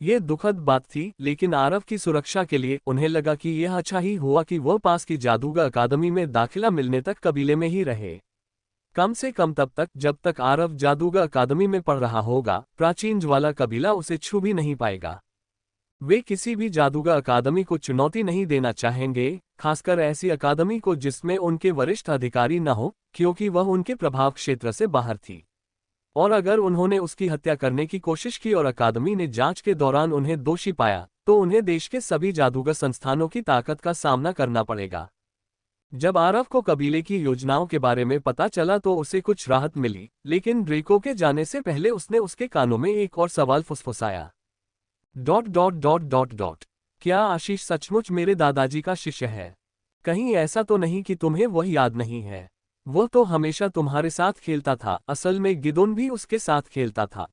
ये दुखद बात थी, लेकिन आरव की सुरक्षा के लिए उन्हें लगा कि यह अच्छा ही हुआ कि वह पास की जादूगर अकादमी में दाखिला मिलने तक कबीले में ही रहे। कम से कम तब तक जब तक आरव जादूगर अकादमी में पढ़ रहा होगा, प्राचीन ज्वाला कबीला उसे छू भी नहीं पाएगा। वे किसी भी जादूगर अकादमी को चुनौती नहीं देना चाहेंगे, खासकर ऐसी अकादमी को जिसमें उनके वरिष्ठ अधिकारी न हो, क्योंकि वह उनके प्रभाव क्षेत्र से बाहर थी। और अगर उन्होंने उसकी हत्या करने की कोशिश की और अकादमी ने जांच के दौरान उन्हें दोषी पाया, तो उन्हें देश के सभी जादूगर संस्थानों की ताकत का सामना करना पड़ेगा। जब आरव को कबीले की योजनाओं के बारे में पता चला तो उसे कुछ राहत मिली, लेकिन ड्रेको के जाने से पहले उसने उसके कानों में एक और सवाल फुसफुसाया। ... क्या आशीष सचमुच मेरे दादाजी का शिष्य है? कहीं ऐसा तो नहीं कि तुम्हें वह याद नहीं है? वो तो हमेशा तुम्हारे साथ खेलता था, असल में गिदोन भी उसके साथ खेलता था,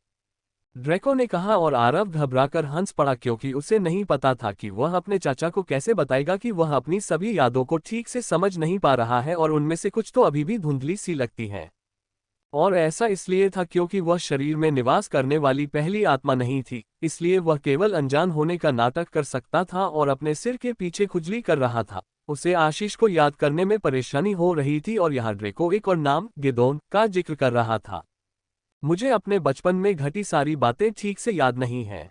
ड्रेको ने कहा, और आरव घबराकर हंस पड़ा क्योंकि उसे नहीं पता था कि वह अपने चाचा को कैसे बताएगा कि वह अपनी सभी यादों को ठीक से समझ नहीं पा रहा है और उनमें से कुछ तो अभी भी धुंधली सी लगती हैं। और ऐसा इसलिए था क्योंकि वह शरीर में निवास करने वाली पहली आत्मा नहीं थी, इसलिए वह केवल अनजान होने का नाटक कर सकता था और अपने सिर के पीछे खुजली कर रहा था। उसे आशीष को याद करने में परेशानी हो रही थी और यहाँ ड्रेको एक और नाम, गिदोन, का जिक्र कर रहा था। मुझे अपने बचपन में घटी सारी बातें ठीक से याद नहीं हैं।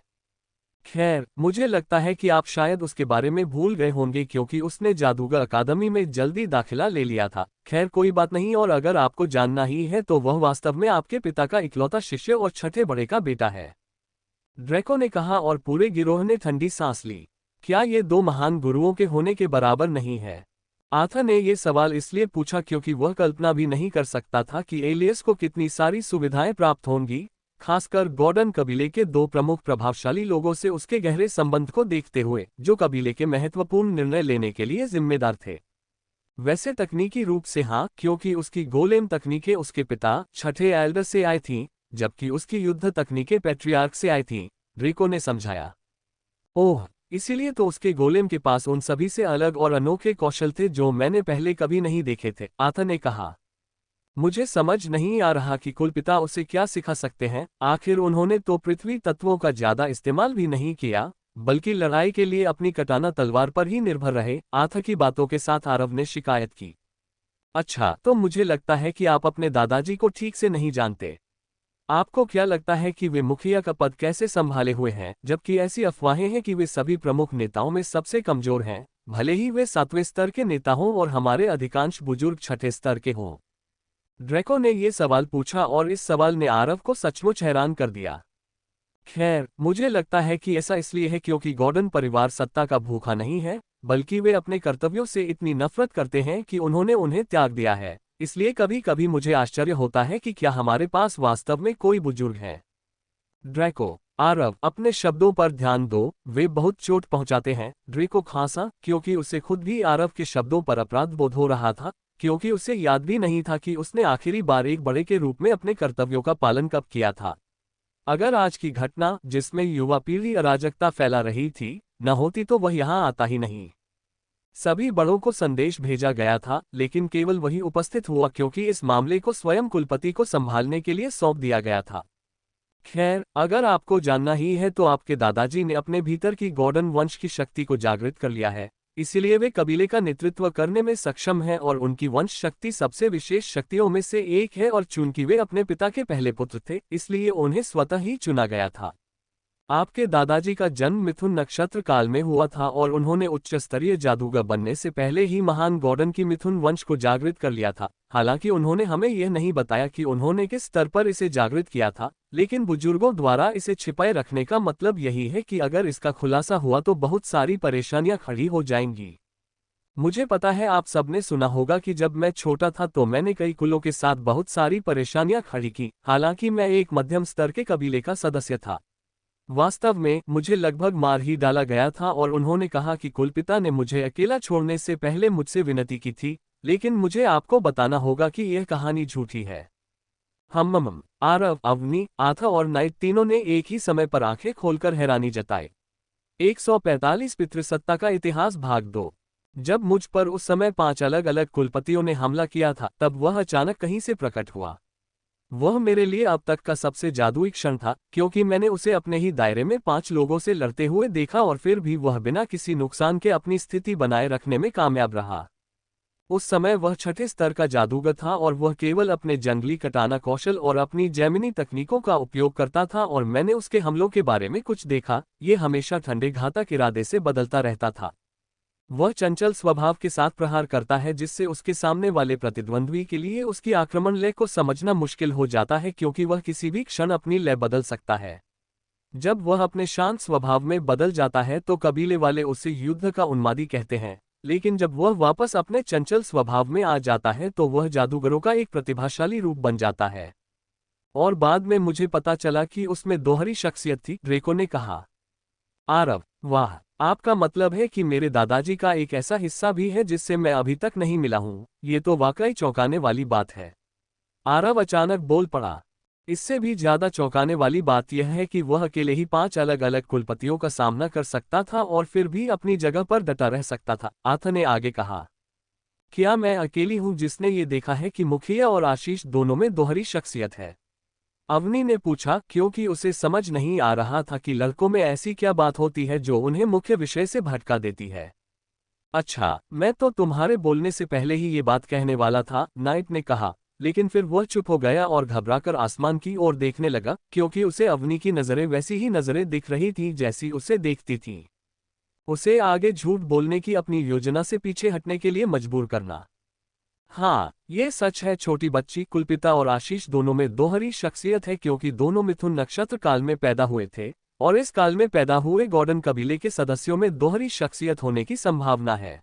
खैर, मुझे लगता है कि आप शायद उसके बारे में भूल गए होंगे क्योंकि उसने जादूगर अकादमी में जल्दी दाखिला ले लिया था। खैर कोई बात नहीं, और अगर आपको जानना ही है तो वह वास्तव में आपके पिता का इकलौता शिष्य और छठे बड़े का बेटा है। ड्रैको ने कहा और पूरे गिरोह ने ठंडी सांस ली। क्या ये दो महान गुरुओं के होने के बराबर नहीं है? आर्थर ने ये सवाल इसलिए पूछा क्योंकि वह कल्पना भी नहीं कर सकता था कि एलियस को कितनी सारी सुविधाएं प्राप्त होंगी, खासकर गॉर्डन कबीले के दो प्रमुख प्रभावशाली लोगों से उसके गहरे संबंध को देखते हुए, जो कबीले के महत्वपूर्ण निर्णय लेने के लिए जिम्मेदार थे। वैसे तकनीकी रूप से हाँ, क्योंकि उसकी गोलेम तकनीकें उसके पिता छठे एल्डर से आई थीं, जबकि उसकी युद्ध तकनीकें पैट्रियार्क से आई थीं, ड्रेको ने समझाया। ओह, इसीलिए तो उसके गोलेम के पास उन सभी से अलग और अनोखे कौशल थे जो मैंने पहले कभी नहीं देखे थे, आर्थर ने कहा। मुझे समझ नहीं आ रहा कि कुलपिता उसे क्या सिखा सकते हैं। आखिर उन्होंने तो पृथ्वी तत्वों का ज्यादा इस्तेमाल भी नहीं किया, बल्कि लड़ाई के लिए अपनी कटाना तलवार पर ही निर्भर रहे। आर्थर की बातों के साथ आरव ने शिकायत की। अच्छा, तो मुझे लगता है कि आप अपने दादाजी को ठीक से नहीं जानते। आपको क्या लगता है कि वे मुखिया का पद कैसे संभाले हुए हैं, जबकि ऐसी अफवाहें हैं कि वे सभी प्रमुख नेताओं में सबसे कमजोर हैं, भले ही वे 7वें स्तर के नेता हों और हमारे अधिकांश बुजुर्ग छठे स्तर के हों? ड्रैको ने ये सवाल पूछा और इस सवाल ने आरव को सचमुच हैरान कर दिया। खैर, मुझे लगता है कि ऐसा इसलिए है क्योंकि गॉर्डन परिवार सत्ता का भूखा नहीं है, बल्कि वे अपने कर्तव्यों से इतनी नफरत करते हैं कि उन्होंने उन्हें त्याग दिया है। इसलिए कभी कभी मुझे आश्चर्य होता है कि क्या हमारे पास वास्तव में कोई बुजुर्ग है। ड्रैको, आरव, अपने शब्दों पर ध्यान दो, वे बहुत चोट पहुंचाते हैं। ड्रैको खांसा, क्योंकि उसे खुद भी आरव के शब्दों पर अपराध बोध हो रहा था, क्योंकि उसे याद भी नहीं था कि उसने आखिरी बार एक बड़े के रूप में अपने कर्तव्यों का पालन कब किया था। अगर आज की घटना, जिसमें युवा पीढ़ी अराजकता फैला रही थी, न होती तो वह यहाँ आता ही नहीं। सभी बड़ों को संदेश भेजा गया था, लेकिन केवल वही उपस्थित हुआ क्योंकि इस मामले को स्वयं कुलपति को संभालने के लिए सौंप दिया गया था। खैर, अगर आपको जानना ही है तो आपके दादाजी ने अपने भीतर की गॉर्डन वंश की शक्ति को जागृत कर लिया है, इसलिए वे कबीले का नेतृत्व करने में सक्षम हैं और उनकी वंश शक्ति सबसे विशेष शक्तियों में से एक है, और चूंकि वे अपने पिता के पहले पुत्र थे, इसलिए उन्हें स्वतः ही चुना गया था। आपके दादाजी का जन्म मिथुन नक्षत्र काल में हुआ था और उन्होंने उच्च स्तरीय जादूगर बनने से पहले ही महान गॉर्डन की मिथुन वंश को जागृत कर लिया था। हालांकि उन्होंने हमें यह नहीं बताया कि उन्होंने किस स्तर पर इसे जागृत किया था, लेकिन बुजुर्गों द्वारा इसे छिपाए रखने का मतलब यही है कि अगर इसका खुलासा हुआ तो बहुत सारी परेशानियां खड़ी हो जाएंगी। मुझे पता है आप सबने सुना होगा कि जब मैं छोटा था तो मैंने कई कुलों के साथ बहुत सारी परेशानियां खड़ी की, हालांकि मैं एक मध्यम स्तर के कबीले का सदस्य था। वास्तव में मुझे लगभग मार ही डाला गया था और उन्होंने कहा कि कुलपिता ने मुझे अकेला छोड़ने से पहले मुझसे विनती की थी, लेकिन मुझे आपको बताना होगा कि यह कहानी झूठी है। आरव, अवनी, आथा और नाइट तीनों ने एक ही समय पर आंखें खोलकर हैरानी जताई। 145 पितृसत्ता का इतिहास भाग 2। जब मुझ पर उस समय 5 अलग अलग कुलपतियों ने हमला किया था, तब वह अचानक कहीं से प्रकट हुआ। वह मेरे लिए अब तक का सबसे जादुई क्षण था, क्योंकि मैंने उसे अपने ही दायरे में 5 लोगों से लड़ते हुए देखा और फिर भी वह बिना किसी नुकसान के अपनी स्थिति बनाए रखने में कामयाब रहा। उस समय वह छठे स्तर का जादूगर था और वह केवल अपने जंगली कटाना कौशल और अपनी जैमिनी तकनीकों का उपयोग करता था, और मैंने उसके हमलों के बारे में कुछ देखा। ये हमेशा ठंडे घातक इरादे से बदलता रहता था। वह चंचल स्वभाव के साथ प्रहार करता है, जिससे उसके सामने वाले प्रतिद्वंद्वी के लिए उसकी आक्रमण लय को समझना मुश्किल हो जाता है, क्योंकि वह किसी भी क्षण अपनी लय बदल सकता है। जब वह अपने शांत स्वभाव में बदल जाता है तो कबीले वाले उसे युद्ध का उन्मादी कहते हैं, लेकिन जब वह वापस अपने चंचल स्वभाव में आ जाता है तो वह जादूगरों का एक प्रतिभाशाली रूप बन जाता है। और बाद में मुझे पता चला कि उसमें दोहरी शख्सियत थी, ड्रेको ने कहा। आरव, वाह, आपका मतलब है कि मेरे दादाजी का एक ऐसा हिस्सा भी है जिससे मैं अभी तक नहीं मिला हूं। ये तो वाकई चौंकाने वाली बात है। आरव अचानक बोल पड़ा। इससे भी ज्यादा चौंकाने वाली बात यह है कि वह अकेले ही 5 अलग अलग कुलपतियों का सामना कर सकता था और फिर भी अपनी जगह पर डटा रह सकता था। आर्थर ने आगे कहा, क्या मैं अकेली हूं जिसने ये देखा है कि मुखिया और आशीष दोनों में दोहरी शख्सियत है? अवनी ने पूछा, क्योंकि उसे समझ नहीं आ रहा था कि लड़कों में ऐसी क्या बात होती है जो उन्हें मुख्य विषय से भटका देती है। अच्छा, मैं तो तुम्हारे बोलने से पहले ही ये बात कहने वाला था, नाइट ने कहा, लेकिन फिर वह चुप हो गया और घबराकर आसमान की ओर देखने लगा, क्योंकि उसे अवनी की नजरें वैसी ही नजरें दिख रही थीं जैसी उसे देखती थीं। उसे आगे झूठ बोलने की अपनी योजना से पीछे हटने के लिए मजबूर करना। हाँ, ये सच है, छोटी बच्ची कुलपिता और आशीष दोनों में दोहरी शख्सियत है, क्योंकि दोनों मिथुन नक्षत्र काल में पैदा हुए थे और इस काल में पैदा हुए गॉर्डन कबीले के सदस्यों में दोहरी शख्सियत होने की संभावना है।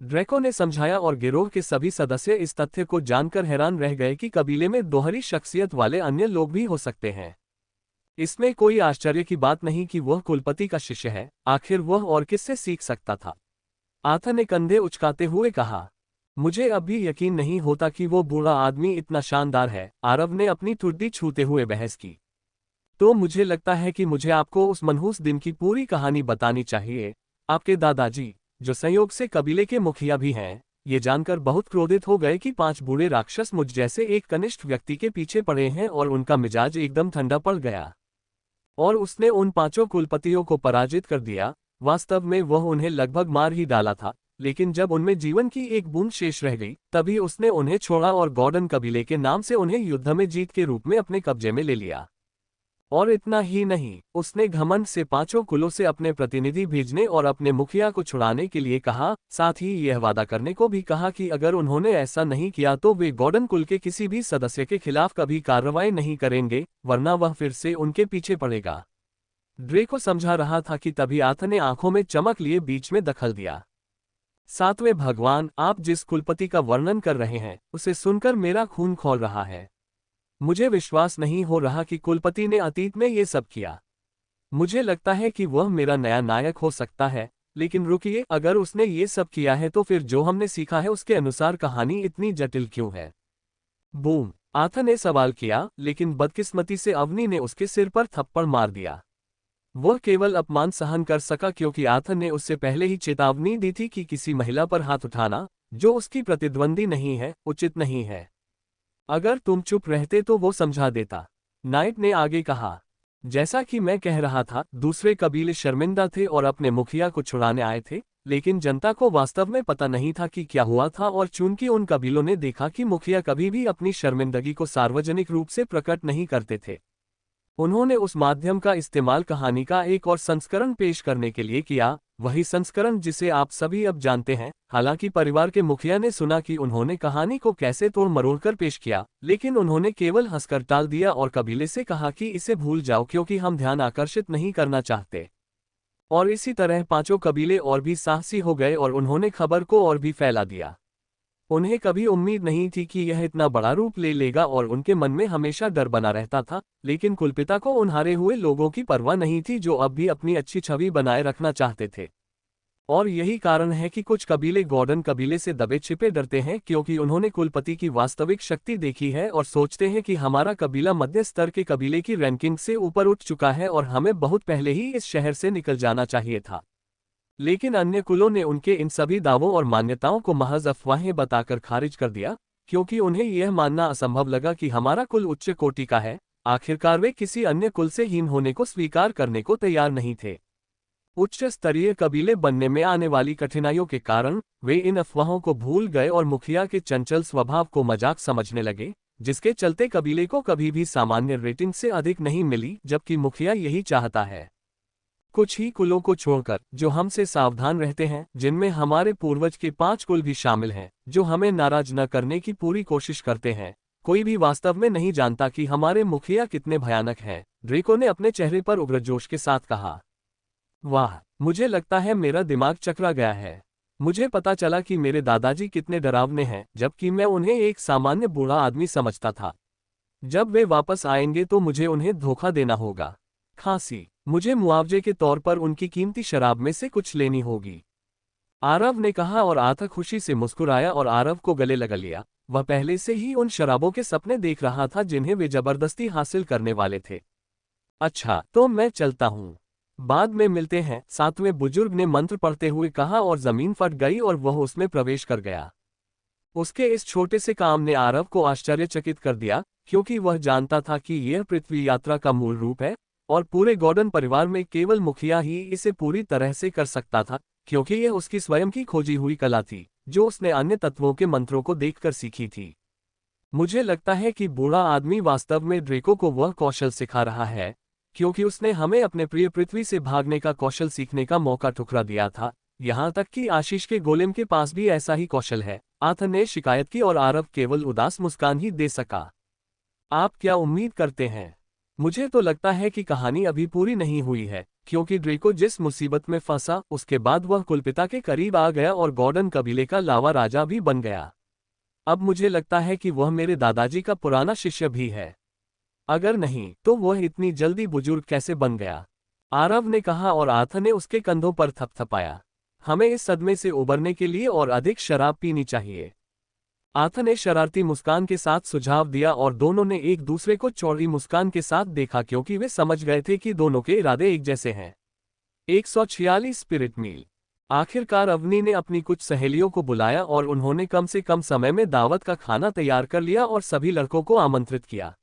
ड्रैको ने समझाया और गिरोह के सभी सदस्य इस तथ्य को जानकर हैरान रह गए कि कबीले में दोहरी शख्सियत वाले अन्य लोग भी हो सकते हैं। इसमें कोई आश्चर्य की बात नहीं कि वह कुलपति का शिष्य है, आखिर वह और किससे सीख सकता था। आथा ने कंधे उचकाते हुए कहा, मुझे अब भी यकीन नहीं होता कि वो बूढ़ा आदमी इतना शानदार है। आरव ने अपनी ठुड्डी छूते हुए बहस की। तो मुझे लगता है कि मुझे आपको उस मनहूस दिन की पूरी कहानी बतानी चाहिए। आपके दादाजी, जो संयोग से कबीले के मुखिया भी हैं, ये जानकर बहुत क्रोधित हो गए कि 5 बूढ़े राक्षस मुझ जैसे एक कनिष्ठ व्यक्ति के पीछे पड़े हैं और उनका मिजाज एकदम ठंडा पड़ गया और उसने उन 5 कुलपतियों को पराजित कर दिया। वास्तव में वह उन्हें लगभग मार ही डाला था, लेकिन जब उनमें जीवन की एक बूंद शेष रह गई तभी उसने उन्हें छोड़ा और गॉर्डन कबीले के नाम से उन्हें युद्ध में जीत के रूप में अपने कब्जे में ले लिया। और इतना ही नहीं, उसने घमंड से 5 कुलों से अपने प्रतिनिधि भेजने और अपने मुखिया को छुड़ाने के लिए कहा, साथ ही यह वादा करने को भी कहा कि अगर उन्होंने ऐसा नहीं किया तो वे गॉर्डन कुल के किसी भी सदस्य के खिलाफ कभी कार्रवाई नहीं करेंगे, वरना वह फिर से उनके पीछे पड़ेगा। ड्रेको समझा रहा था कि तभी आथा ने आंखों में चमक लिए बीच में दखल दिया। 7वें भगवान, आप जिस कुलपति का वर्णन कर रहे हैं उसे सुनकर मेरा खून खौल रहा है। मुझे विश्वास नहीं हो रहा कि कुलपति ने अतीत में ये सब किया। मुझे लगता है कि वह मेरा नया नायक हो सकता है, लेकिन रुकिए, अगर उसने ये सब किया है तो फिर जो हमने सीखा है उसके अनुसार कहानी इतनी जटिल क्यों है? बूम, आथा ने सवाल किया, लेकिन बदकिस्मती से अवनी ने उसके सिर पर थप्पड़ मार दिया। वह केवल अपमान सहन कर सका क्योंकि आथन ने उससे पहले ही चेतावनी दी थी कि किसी महिला पर हाथ उठाना, जो उसकी प्रतिद्वंदी नहीं है, उचित नहीं है। अगर तुम चुप रहते तो वो समझा देता, नाइट ने आगे कहा। जैसा कि मैं कह रहा था, दूसरे कबीले शर्मिंदा थे और अपने मुखिया को छुड़ाने आए थे, लेकिन जनता को वास्तव में पता नहीं था कि क्या हुआ था और चूंकि उन कबीलों ने देखा कि मुखिया कभी भी अपनी शर्मिंदगी को सार्वजनिक रूप से प्रकट नहीं करते थे, उन्होंने उस माध्यम का इस्तेमाल कहानी का एक और संस्करण पेश करने के लिए किया, वही संस्करण जिसे आप सभी अब जानते हैं। हालांकि परिवार के मुखिया ने सुना कि उन्होंने कहानी को कैसे तोड़ मरोड़कर पेश किया, लेकिन उन्होंने केवल हंसकर टाल दिया और कबीले से कहा कि इसे भूल जाओ क्योंकि हम ध्यान आकर्षित नहीं करना चाहते। और इसी तरह 5 कबीले और भी साहसी हो गए और उन्होंने खबर को और भी फैला दिया। उन्हें कभी उम्मीद नहीं थी कि यह इतना बड़ा रूप ले लेगा और उनके मन में हमेशा डर बना रहता था, लेकिन कुलपिता को उन हारे हुए लोगों की परवाह नहीं थी जो अब भी अपनी अच्छी छवि बनाए रखना चाहते थे। और यही कारण है कि कुछ कबीले गॉर्डन कबीले से दबे छिपे डरते हैं, क्योंकि उन्होंने कुलपति की वास्तविक शक्ति देखी है और सोचते हैं कि हमारा कबीला मध्य स्तर के कबीले की रैंकिंग से ऊपर उठ चुका है और हमें बहुत पहले ही इस शहर से निकल जाना चाहिए था। लेकिन अन्य कुलों ने उनके इन सभी दावों और मान्यताओं को महज अफवाहें बताकर खारिज कर दिया, क्योंकि उन्हें यह मानना असंभव लगा कि हमारा कुल उच्च कोटि का है। आखिरकार वे किसी अन्य कुल से हीन होने को स्वीकार करने को तैयार नहीं थे। उच्च स्तरीय कबीले बनने में आने वाली कठिनाइयों के कारण वे इन अफवाहों को भूल गए और मुखिया के चंचल स्वभाव को मजाक समझने लगे, जिसके चलते कबीले को कभी भी सामान्य रेटिंग से अधिक नहीं मिली, जबकि मुखिया यही चाहता है। कुछ ही कुलों को छोड़कर जो हमसे सावधान रहते हैं, जिनमें हमारे पूर्वज के 5 कुल भी शामिल हैं, जो हमें नाराज न करने की पूरी कोशिश करते हैं, कोई भी वास्तव में नहीं जानता कि हमारे मुखिया कितने भयानक हैं। ड्रेको ने अपने चेहरे पर उग्र जोश के साथ कहा। वाह, मुझे लगता है मेरा दिमाग चकरा गया है। मुझे पता चला कि मेरे दादाजी कितने डरावने हैं, जबकि मैं उन्हें एक सामान्य बूढ़ा आदमी समझता था। जब वे वापस आएंगे तो मुझे उन्हें धोखा देना होगा। खांसी, मुझे मुआवजे के तौर पर उनकी कीमती शराब में से कुछ लेनी होगी, आरव ने कहा और आथा खुशी से मुस्कुराया और आरव को गले लगा लिया। वह पहले से ही उन शराबों के सपने देख रहा था जिन्हें वे जबरदस्ती हासिल करने वाले थे। अच्छा, तो मैं चलता हूँ, बाद में मिलते हैं, 7वें बुजुर्ग ने मंत्र पढ़ते हुए कहा और जमीन फट गई और वह उसमें प्रवेश कर गया। उसके इस छोटे से काम ने आरव को आश्चर्यचकित कर दिया, क्योंकि वह जानता था कि यह पृथ्वी यात्रा का मूल रूप है और पूरे गॉर्डन परिवार में केवल मुखिया ही इसे पूरी तरह से कर सकता था, क्योंकि यह उसकी स्वयं की खोजी हुई कला थी, जो उसने अन्य तत्वों के मंत्रों को देखकर सीखी थी। मुझे लगता है कि बूढ़ा आदमी वास्तव में ड्रेको को वह कौशल सिखा रहा है, क्योंकि उसने हमें अपने प्रिय पृथ्वी से भागने का कौशल सीखने का मौका ठुकरा दिया था। यहाँ तक कि आशीष के गोलेम के पास भी ऐसा ही कौशल है, आर्थर ने शिकायत की और आरव केवल उदास मुस्कान ही दे सका। आप क्या उम्मीद करते हैं? मुझे तो लगता है कि कहानी अभी पूरी नहीं हुई है, क्योंकि ड्रेको जिस मुसीबत में फंसा उसके बाद वह कुलपिता के करीब आ गया और गॉर्डन कबीले का लावा राजा भी बन गया। अब मुझे लगता है कि वह मेरे दादाजी का पुराना शिष्य भी है। अगर नहीं तो वह इतनी जल्दी बुजुर्ग कैसे बन गया? आरव ने कहा और आर्थर ने उसके कंधों पर थपथपाया। हमें इस सदमे से उबरने के लिए और अधिक शराब पीनी चाहिए। आर्थर ने शरारती मुस्कान के साथ सुझाव दिया और दोनों ने एक दूसरे को चौड़ी मुस्कान के साथ देखा, क्योंकि वे समझ गए थे कि दोनों के इरादे एक जैसे हैं। 146 स्पिरिट मील। आखिरकार अवनी ने अपनी कुछ सहेलियों को बुलाया और उन्होंने कम से कम समय में दावत का खाना तैयार कर लिया और सभी लड़कों को आमंत्रित किया।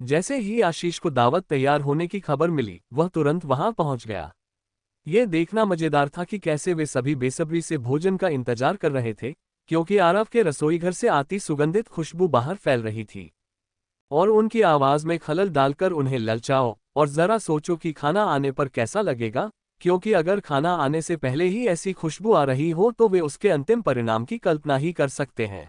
जैसे ही आशीष को दावत तैयार होने की खबर मिली, वह तुरंत वहां पहुंच गया। यह देखना मजेदार था कि कैसे वे सभी बेसब्री से भोजन का इंतजार कर रहे थे, क्योंकि आरव के रसोई घर से आती सुगंधित खुशबू बाहर फैल रही थी। और उनकी आवाज में खलल डालकर उन्हें ललचाओ और जरा सोचो कि खाना आने पर कैसा लगेगा, क्योंकि अगर खाना आने से पहले ही ऐसी खुशबू आ रही हो तो वे उसके अंतिम परिणाम की कल्पना ही कर सकते हैं।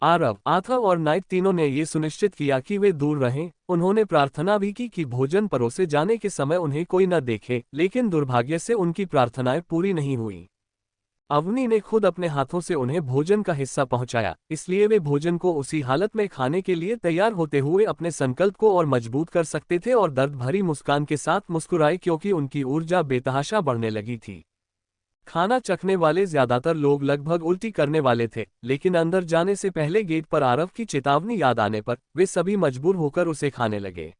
आरव, आर्थर और नाइट तीनों ने ये सुनिश्चित किया कि वे दूर रहें। उन्होंने प्रार्थना भी की कि भोजन परोसे जाने के समय उन्हें कोई न देखे, लेकिन दुर्भाग्य से उनकी प्रार्थनाएं पूरी नहीं हुई। अवनी ने खुद अपने हाथों से उन्हें भोजन का हिस्सा पहुंचाया, इसलिए वे भोजन को उसी हालत में खाने के लिए तैयार होते हुए अपने संकल्प को और मजबूत कर सकते थे और दर्द भरी मुस्कान के साथ मुस्कुराए, क्योंकि उनकी ऊर्जा बेतहाशा बढ़ने लगी थी। खाना चखने वाले ज्यादातर लोग लगभग उल्टी करने वाले थे, लेकिन अंदर जाने से पहले गेट पर आरव की चेतावनी याद आने पर वे सभी मजबूर होकर उसे खाने लगे।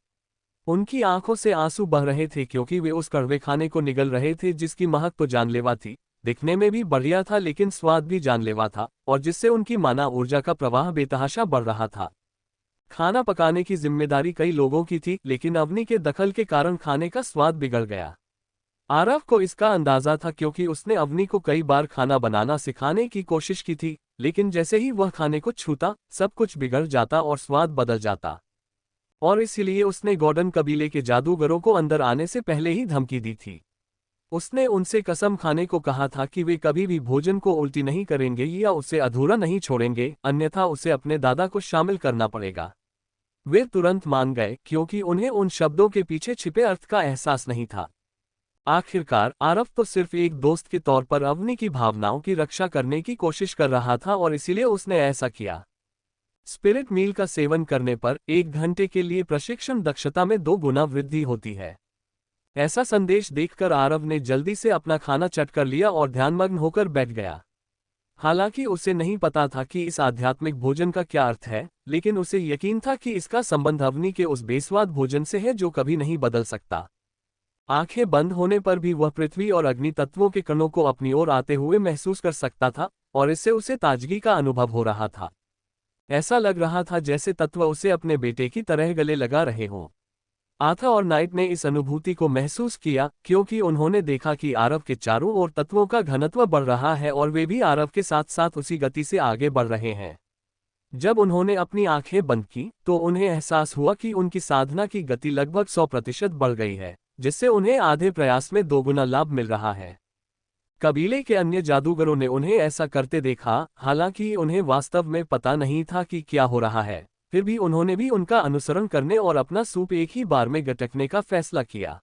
उनकी आंखों से आंसू बह रहे थे, क्योंकि वे उस कड़वे खाने को निगल रहे थे जिसकी महक तो जानलेवा थी, दिखने में भी बढ़िया था, लेकिन स्वाद भी जानलेवा था, और जिससे उनकी माना ऊर्जा का प्रवाह बेतहाशा बढ़ रहा था। खाना पकाने की जिम्मेदारी कई लोगों की थी, लेकिन अवनी के दखल के कारण खाने का स्वाद बिगड़ गया। आरव को इसका अंदाजा था, क्योंकि उसने अवनी को कई बार खाना बनाना सिखाने की कोशिश की थी, लेकिन जैसे ही वह खाने को छूता सब कुछ बिगड़ जाता और स्वाद बदल जाता। और इसीलिए उसने गॉर्डन कबीले के जादूगरों को अंदर आने से पहले ही धमकी दी थी। उसने उनसे कसम खाने को कहा था कि वे कभी भी भोजन को उल्टी नहीं करेंगे या उसे अधूरा नहीं छोड़ेंगे, अन्यथा उसे अपने दादा को शामिल करना पड़ेगा। वे तुरंत मान गए, क्योंकि उन्हें उन शब्दों के पीछे छिपे अर्थ का एहसास नहीं था। आखिरकार आरव तो सिर्फ एक दोस्त के तौर पर अवनी की भावनाओं की रक्षा करने की कोशिश कर रहा था, और इसीलिए उसने ऐसा किया। स्पिरिट मील का सेवन करने पर 1 घंटे के लिए प्रशिक्षण दक्षता में 2 गुना वृद्धि होती है। ऐसा संदेश देखकर आरव ने जल्दी से अपना खाना चट कर लिया और ध्यानमग्न होकर बैठ गया। हालांकि उसे नहीं पता था कि इस आध्यात्मिक भोजन का क्या अर्थ है, लेकिन उसे यकीन था कि इसका संबंध अवनी के उस बेस्वाद भोजन से है जो कभी नहीं बदल सकता। आंखें बंद होने पर भी वह पृथ्वी और अग्नि तत्वों के कणों को अपनी ओर आते हुए महसूस कर सकता था, और इससे उसे ताजगी का अनुभव हो रहा था। ऐसा लग रहा था जैसे तत्व उसे अपने बेटे की तरह गले लगा रहे हों। आर्थर और नाइट ने इस अनुभूति को महसूस किया, क्योंकि उन्होंने देखा कि आरव के चारों ओर तत्वों का घनत्व बढ़ रहा है और वे भी आरव के साथ साथ उसी गति से आगे बढ़ रहे हैं। जब उन्होंने अपनी आंखें बंद की तो उन्हें एहसास हुआ कि उनकी साधना की गति लगभग 100% बढ़ गई है, जिससे उन्हें आधे प्रयास में 2 गुना लाभ मिल रहा है। कबीले के अन्य जादूगरों ने उन्हें ऐसा करते देखा, हालांकि उन्हें वास्तव में पता नहीं था कि क्या हो रहा है। फिर भी उन्होंने भी उनका अनुसरण करने और अपना सूप एक ही बार में गटकने का फैसला किया।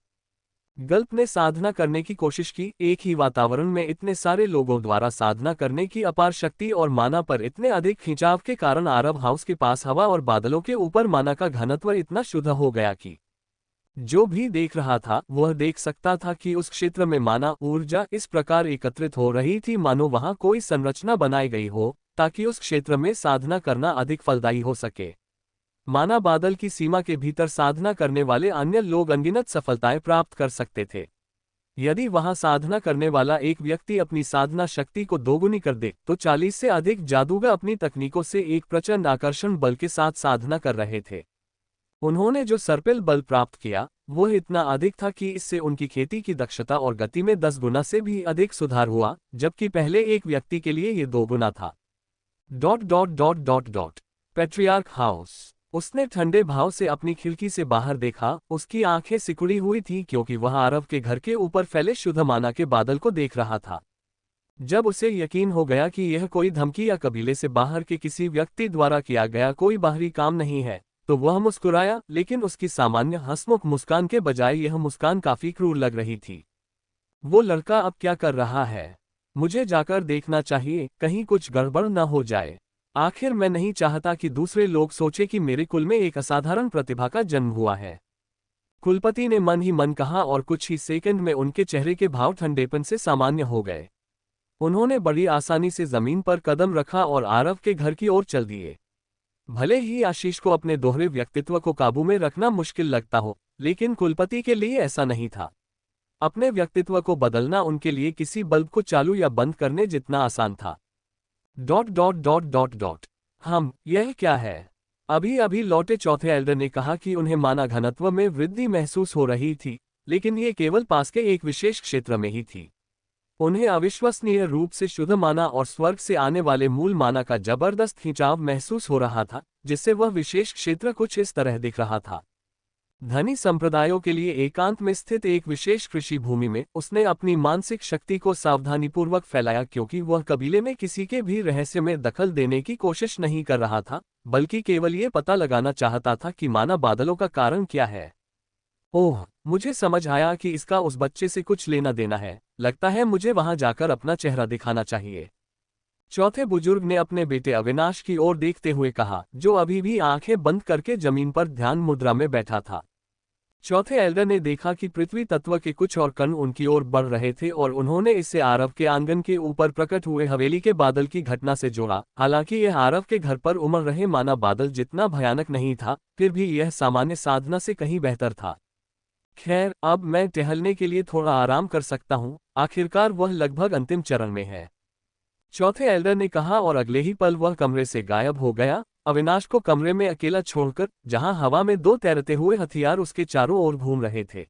गल्प ने साधना करने की कोशिश की। एक ही वातावरण में इतने सारे लोगों द्वारा साधना करने की अपार शक्ति और माना पर इतने अधिक खिंचाव के कारण आरव हाउस के पास हवा और बादलों के ऊपर माना का घनत्व इतना शुद्ध हो गया कि जो भी देख रहा था वह देख सकता था कि उस क्षेत्र में माना ऊर्जा इस प्रकार एकत्रित हो रही थी मानो वहां कोई संरचना बनाई गई हो, ताकि उस क्षेत्र में साधना करना अधिक फलदायी हो सके। माना बादल की सीमा के भीतर साधना करने वाले अन्य लोग अनगिनत सफलताएं प्राप्त कर सकते थे। यदि वहां साधना करने वाला एक व्यक्ति अपनी साधना शक्ति को दोगुनी कर दे तो 40 से अधिक जादूगर अपनी तकनीकों से एक प्रचंड आकर्षण बल के साथ साधना कर रहे थे। उन्होंने जो सर्पिल बल प्राप्त किया वह इतना अधिक था कि इससे उनकी खेती की दक्षता और गति में 10 गुना से भी अधिक सुधार हुआ, जबकि पहले एक व्यक्ति के लिए ये 2 गुना था। Patriarch house. उसने ठंडे भाव से अपनी खिड़की से बाहर देखा। उसकी आंखें सिकुड़ी हुई थी क्योंकि वह आरव के घर के ऊपर फैले शुद्ध माना के बादल को देख रहा था। जब उसे यकीन हो गया कि यह कोई धमकी या कबीले से बाहर के किसी व्यक्ति द्वारा किया गया कोई बाहरी काम नहीं है, तो वह मुस्कुराया, लेकिन उसकी सामान्य हंसमुख मुस्कान के बजाय यह मुस्कान काफी क्रूर लग रही थी। वो लड़का अब क्या कर रहा है? मुझे जाकर देखना चाहिए, कहीं कुछ गड़बड़ न हो जाए। आखिर मैं नहीं चाहता कि दूसरे लोग सोचे कि मेरे कुल में एक असाधारण प्रतिभा का जन्म हुआ है। कुलपति ने मन ही मन कहा और कुछ ही सेकंड में उनके चेहरे के भाव ठंडेपन से सामान्य हो गए। उन्होंने बड़ी आसानी से जमीन पर कदम रखा और आरव के घर की ओर चल दिए। भले ही आशीष को अपने दोहरे व्यक्तित्व को काबू में रखना मुश्किल लगता हो, लेकिन कुलपति के लिए ऐसा नहीं था। अपने व्यक्तित्व को बदलना उनके लिए किसी बल्ब को चालू या बंद करने जितना आसान था। ... यह क्या है? अभी अभी लौटे चौथे एल्डर ने कहा कि उन्हें माना घनत्व में वृद्धि महसूस हो रही थी, लेकिन ये केवल पास के एक विशेष क्षेत्र में ही थी। उन्हें अविश्वसनीय रूप से शुद्ध माना और स्वर्ग से आने वाले मूल माना का जबरदस्त खिंचाव महसूस हो रहा था, जिससे वह विशेष क्षेत्र कुछ इस तरह दिख रहा था। धनी संप्रदायों के लिए एकांत में स्थित एक विशेष कृषि भूमि में उसने अपनी मानसिक शक्ति को सावधानीपूर्वक फैलाया, क्योंकि वह कबीले में किसी के भी रहस्य में दखल देने की कोशिश नहीं कर रहा था, बल्कि केवल ये पता लगाना चाहता था कि माना बादलों का कारण क्या है। ओह, मुझे समझ आया कि इसका उस बच्चे से कुछ लेना देना है। लगता है मुझे वहां जाकर अपना चेहरा दिखाना चाहिए। चौथे बुजुर्ग ने अपने बेटे अविनाश की ओर देखते हुए कहा, जो अभी भी आंखें बंद करके जमीन पर ध्यान मुद्रा में बैठा था। चौथे एल्डर ने देखा कि पृथ्वी तत्व के कुछ और कण उनकी ओर बढ़ रहे थे और उन्होंने इसे आरव के आंगन के ऊपर प्रकट हुए हवेली के बादल की घटना से जोड़ा। हालांकि यह आरव के घर पर उमड़ रहे माना बादल जितना भयानक नहीं था, फिर भी यह सामान्य साधना से कहीं बेहतर था। खैर, अब मैं टहलने के लिए थोड़ा आराम कर सकता हूँ। आखिरकार वह लगभग अंतिम चरण में है, चौथे एल्डर ने कहा और अगले ही पल वह कमरे से गायब हो गया, अविनाश को कमरे में अकेला छोड़कर, जहां हवा में दो तैरते हुए हथियार उसके चारों ओर घूम रहे थे।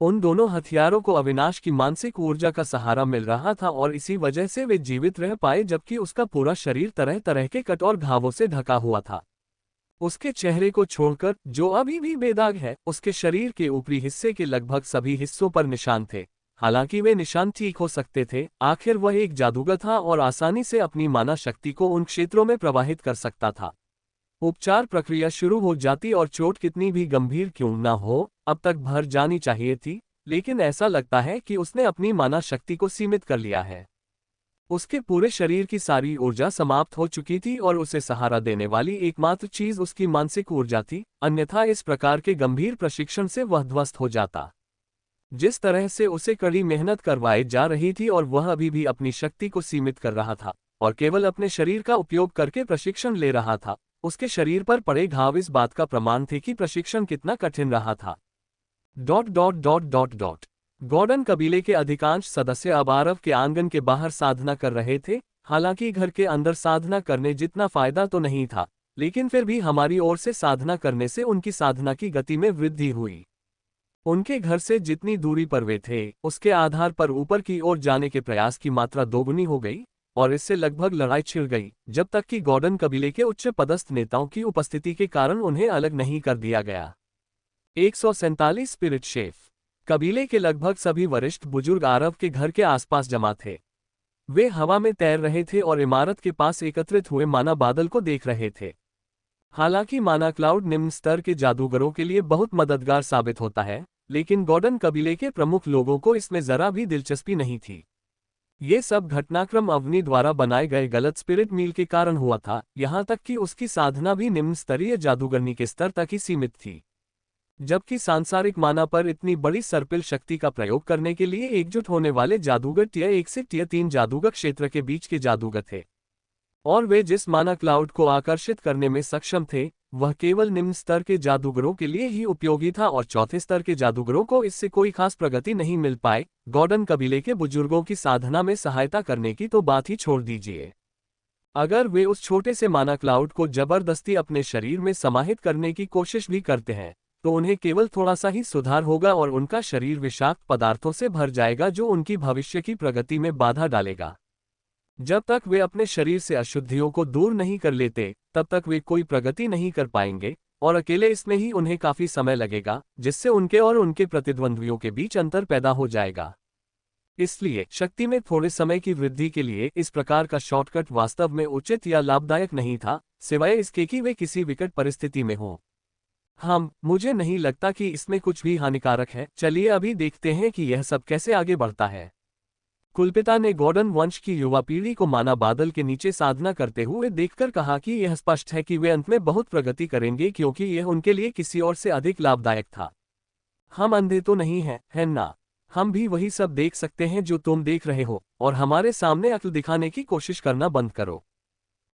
उन दोनों हथियारों को अविनाश की मानसिक ऊर्जा का सहारा मिल रहा था और इसी वजह से वे जीवित रह पाए, जबकि उसका पूरा शरीर तरह तरह के कट और घावों से ढका हुआ था। उसके चेहरे को छोड़कर, जो अभी भी बेदाग है, उसके शरीर के ऊपरी हिस्से के लगभग सभी हिस्सों पर निशान थे। हालांकि वे निशान ठीक हो सकते थे, आखिर वह एक जादूगर था और आसानी से अपनी माना शक्ति को उन क्षेत्रों में प्रवाहित कर सकता था। उपचार प्रक्रिया शुरू हो जाती और चोट कितनी भी गंभीर क्यों न हो, अब तक भर जानी चाहिए थी, लेकिन ऐसा लगता है कि उसने अपनी माना शक्ति को सीमित कर लिया है। उसके पूरे शरीर की सारी ऊर्जा समाप्त हो चुकी थी और उसे सहारा देने वाली एकमात्र चीज उसकी मानसिक ऊर्जा थी, अन्यथा इस प्रकार के गंभीर प्रशिक्षण से वह ध्वस्त हो जाता। जिस तरह से उसे कड़ी मेहनत करवाई जा रही थी और वह अभी भी अपनी शक्ति को सीमित कर रहा था और केवल अपने शरीर का उपयोग करके प्रशिक्षण ले रहा था, उसके शरीर पर पड़े घाव इस बात का प्रमाण थे कि प्रशिक्षण कितना कठिन रहा था। ... गॉर्डन कबीले के अधिकांश सदस्य अब आरव के आंगन के बाहर साधना कर रहे थे। हालांकि घर के अंदर साधना करने जितना फायदा तो नहीं था, लेकिन फिर भी हमारी ओर से साधना करने से उनकी साधना की गति में वृद्धि हुई। उनके घर से जितनी दूरी पर वे थे, उसके आधार पर ऊपर की ओर जाने के प्रयास की मात्रा दोगुनी हो गई और इससे लगभग लड़ाई छिड़ गई, जब तक कि गॉर्डन कबीले के उच्च पदस्थ नेताओं की उपस्थिति के कारण उन्हें अलग नहीं कर दिया गया। 147 स्पिरिट शेफ। कबीले के लगभग सभी वरिष्ठ बुजुर्ग आरव के घर के आसपास जमा थे। वे हवा में तैर रहे थे और इमारत के पास एकत्रित हुए माना बादल को देख रहे थे। हालांकि माना क्लाउड निम्न स्तर के जादूगरों के लिए बहुत मददगार साबित होता है, लेकिन गॉर्डन कबीले के प्रमुख लोगों को इसमें जरा भी दिलचस्पी नहीं थी। ये सब घटनाक्रम अवनी द्वारा बनाए गए गलत स्पिरिट मील के कारण हुआ था, यहाँ तक कि उसकी साधना भी निम्न स्तरीय जादूगरनी के स्तर तक ही सीमित थी। जबकि सांसारिक माना पर इतनी बड़ी सर्पिल शक्ति का प्रयोग करने के लिए एकजुट होने वाले जादूगर टियर 1 से टियर 3 जादूगर क्षेत्र के बीच के जादूगर थे, और वे जिस माना क्लाउड को आकर्षित करने में सक्षम थे, वह केवल निम्न स्तर के जादूगरों के लिए ही उपयोगी था और चौथे स्तर के जादूगरों को इससे कोई खास प्रगति नहीं मिल पाए। गॉर्डन कबीले के बुजुर्गों की साधना में सहायता करने की तो बात ही छोड़ दीजिए। अगर वे उस छोटे से माना क्लाउड को जबरदस्ती अपने शरीर में समाहित करने की कोशिश भी करते हैं, तो उन्हें केवल थोड़ा सा ही सुधार होगा और उनका शरीर विषाक्त पदार्थों से भर जाएगा, जो उनकी भविष्य की प्रगति में बाधा डालेगा। जब तक वे अपने शरीर से अशुद्धियों को दूर नहीं कर लेते, तब तक वे कोई प्रगति नहीं कर पाएंगे, और अकेले इसमें ही उन्हें काफी समय लगेगा, जिससे उनके और उनके प्रतिद्वंद्वियों के बीच अंतर पैदा हो जाएगा। इसलिए शक्ति में थोड़े समय की वृद्धि के लिए इस प्रकार का शॉर्टकट वास्तव में उचित या लाभदायक नहीं था, सिवाय इसके कि वे किसी विकट परिस्थिति में हों। मुझे नहीं लगता कि इसमें कुछ भी हानिकारक है। चलिए अभी देखते हैं कि यह सब कैसे आगे बढ़ता है। कुलपिता ने गॉर्डन वंश की युवा पीढ़ी को माना बादल के नीचे साधना करते हुए देखकर कहा कि यह स्पष्ट है कि वे अंत में बहुत प्रगति करेंगे, क्योंकि यह उनके लिए किसी और से अधिक लाभदायक था। हम अंधे तो नहीं हैं, है ना? हम भी वही सब देख सकते हैं जो तुम देख रहे हो, और हमारे सामने अक्ल दिखाने की कोशिश करना बंद करो।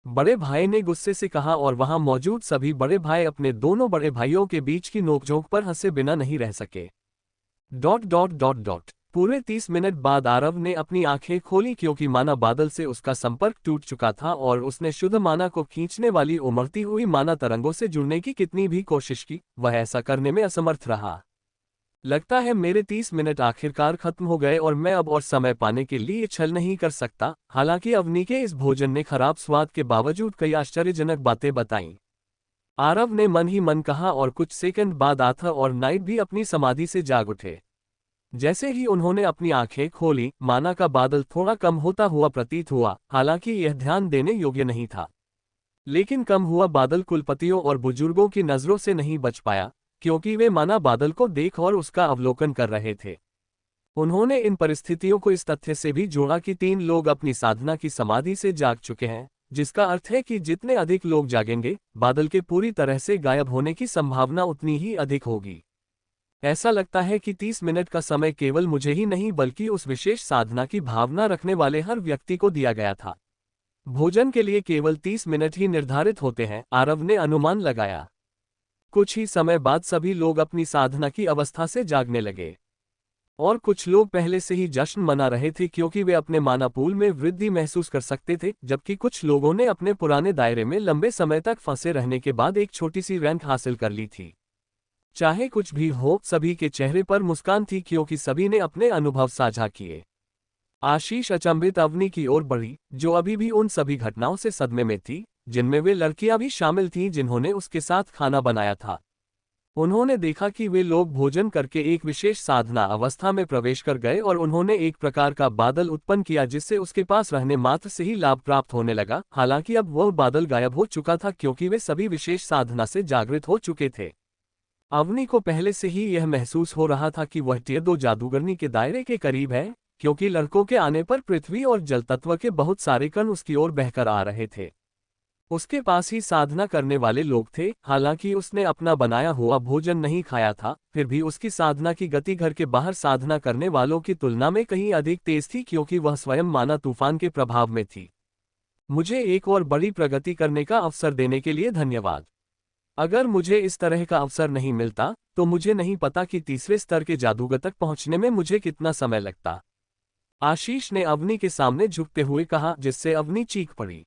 बड़े भाई ने गुस्से से कहा, और वहां मौजूद सभी बड़े भाई अपने दोनों बड़े भाइयों के बीच की नोकझोंक पर हंसे बिना नहीं रह सके। ... पूरे 30 मिनट बाद आरव ने अपनी आंखें खोली, क्योंकि माना बादल से उसका संपर्क टूट चुका था और उसने शुद्ध माना को खींचने वाली उमड़ती हुई माना तरंगों से जुड़ने की कितनी भी कोशिश की, वह ऐसा करने में असमर्थ रहा। लगता है मेरे 30 मिनट आखिरकार खत्म हो गए और मैं अब और समय पाने के लिए छल नहीं कर सकता। हालांकि अवनी के इस भोजन ने खराब स्वाद के बावजूद कई आश्चर्यजनक बातें बताईं। आरव ने मन ही मन कहा, और कुछ सेकंड बाद आथा और नाइट भी अपनी समाधि से जाग उठे। जैसे ही उन्होंने अपनी आंखें खोली, माना का बादल थोड़ा कम होता हुआ प्रतीत हुआ। हालांकि यह ध्यान देने योग्य नहीं था, लेकिन कम हुआ बादल कुलपतियों और बुजुर्गों की नजरों से नहीं बच पाया, क्योंकि वे माना बादल को देख और उसका अवलोकन कर रहे थे। उन्होंने इन परिस्थितियों को इस तथ्य से भी जोड़ा कि 3 लोग अपनी साधना की समाधि से जाग चुके हैं, जिसका अर्थ है कि जितने अधिक लोग जागेंगे, बादल के पूरी तरह से गायब होने की संभावना उतनी ही अधिक होगी। ऐसा लगता है कि 30 मिनट का समय केवल मुझे ही नहीं बल्कि उस विशेष साधना की भावना रखने वाले हर व्यक्ति को दिया गया था। भोजन के लिए केवल 30 मिनट ही निर्धारित होते हैं, आरव ने अनुमान लगाया। कुछ ही समय बाद सभी लोग अपनी साधना की अवस्था से जागने लगे, और कुछ लोग पहले से ही जश्न मना रहे थे, क्योंकि वे अपने माना पूल में वृद्धि महसूस कर सकते थे, जबकि कुछ लोगों ने अपने पुराने दायरे में लंबे समय तक फंसे रहने के बाद एक छोटी सी रैंक हासिल कर ली थी। चाहे कुछ भी हो, सभी के चेहरे पर मुस्कान थी, क्योंकि सभी ने अपने अनुभव साझा किए। आशीष अचंभित अवनी की ओर बढ़ी, जो अभी भी उन सभी घटनाओं से सदमे में थी, जिनमें वे लड़कियां भी शामिल थीं जिन्होंने उसके साथ खाना बनाया था। उन्होंने देखा कि वे लोग भोजन करके एक विशेष साधना अवस्था में प्रवेश कर गए, और उन्होंने एक प्रकार का बादल उत्पन्न किया जिससे उसके पास रहने मात्र से ही लाभ प्राप्त होने लगा। हालांकि अब वह बादल गायब हो चुका था, क्योंकि वे सभी विशेष साधना से जागृत हो चुके थे। अवनी को पहले से ही यह महसूस हो रहा था कि वह टियर 2 जादूगरनी के दायरे के करीब है, क्योंकि लड़कों के आने पर पृथ्वी और जल तत्व के बहुत सारे कण उसकी ओर बहकर आ रहे थे। उसके पास ही साधना करने वाले लोग थे। हालांकि उसने अपना बनाया हुआ भोजन नहीं खाया था, फिर भी उसकी साधना की गति घर के बाहर साधना करने वालों की तुलना में कहीं अधिक तेज थी, क्योंकि वह स्वयं माना तूफान के प्रभाव में थी। मुझे एक और बड़ी प्रगति करने का अवसर देने के लिए धन्यवाद। अगर मुझे इस तरह का अवसर नहीं मिलता, तो मुझे नहीं पता कि तीसरे स्तर के जादूगर तक पहुंचने में मुझे कितना समय लगता। आशीष ने अवनी के सामने झुकते हुए कहा, जिससे अवनी चीख पड़ी।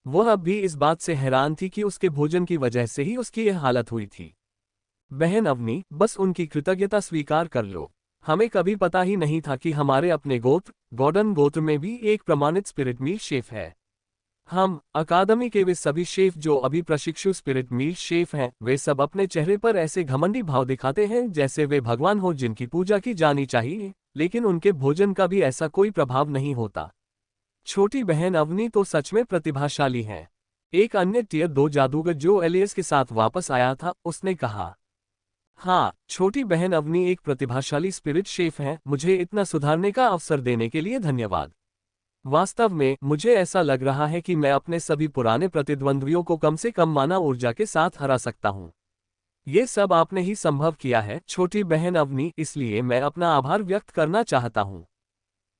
वह अब भी इस बात से हैरान थी कि उसके भोजन की वजह से ही उसकी यह हालत हुई थी। बहन अवनी, बस उनकी कृतज्ञता स्वीकार कर लो। हमें कभी पता ही नहीं था कि हमारे अपने गोत्र, गॉर्डन गोत्र में भी एक प्रमाणित स्पिरिट मील शेफ है। अकादमी के वे सभी शेफ जो अभी प्रशिक्षु स्पिरिट मील शेफ हैं, वे सब अपने चेहरे पर ऐसे घमंडी भाव दिखाते हैं जैसे वे भगवान हो जिनकी पूजा की जानी चाहिए, लेकिन उनके भोजन का भी ऐसा कोई प्रभाव नहीं होता। छोटी बहन अवनी तो सच में प्रतिभाशाली है। एक अन्य टियर 2 जादूगर जो एलियस के साथ वापस आया था, उसने कहा। हाँ, छोटी बहन अवनी एक प्रतिभाशाली स्पिरिट शेफ है। मुझे इतना सुधारने का अवसर देने के लिए धन्यवाद। वास्तव में मुझे ऐसा लग रहा है कि मैं अपने सभी पुराने प्रतिद्वंद्वियों को कम से कम माना ऊर्जा के साथ हरा सकता हूँ। ये सब आपने ही संभव किया है, छोटी बहन अवनी, इसलिए मैं अपना आभार व्यक्त करना चाहता हूँ।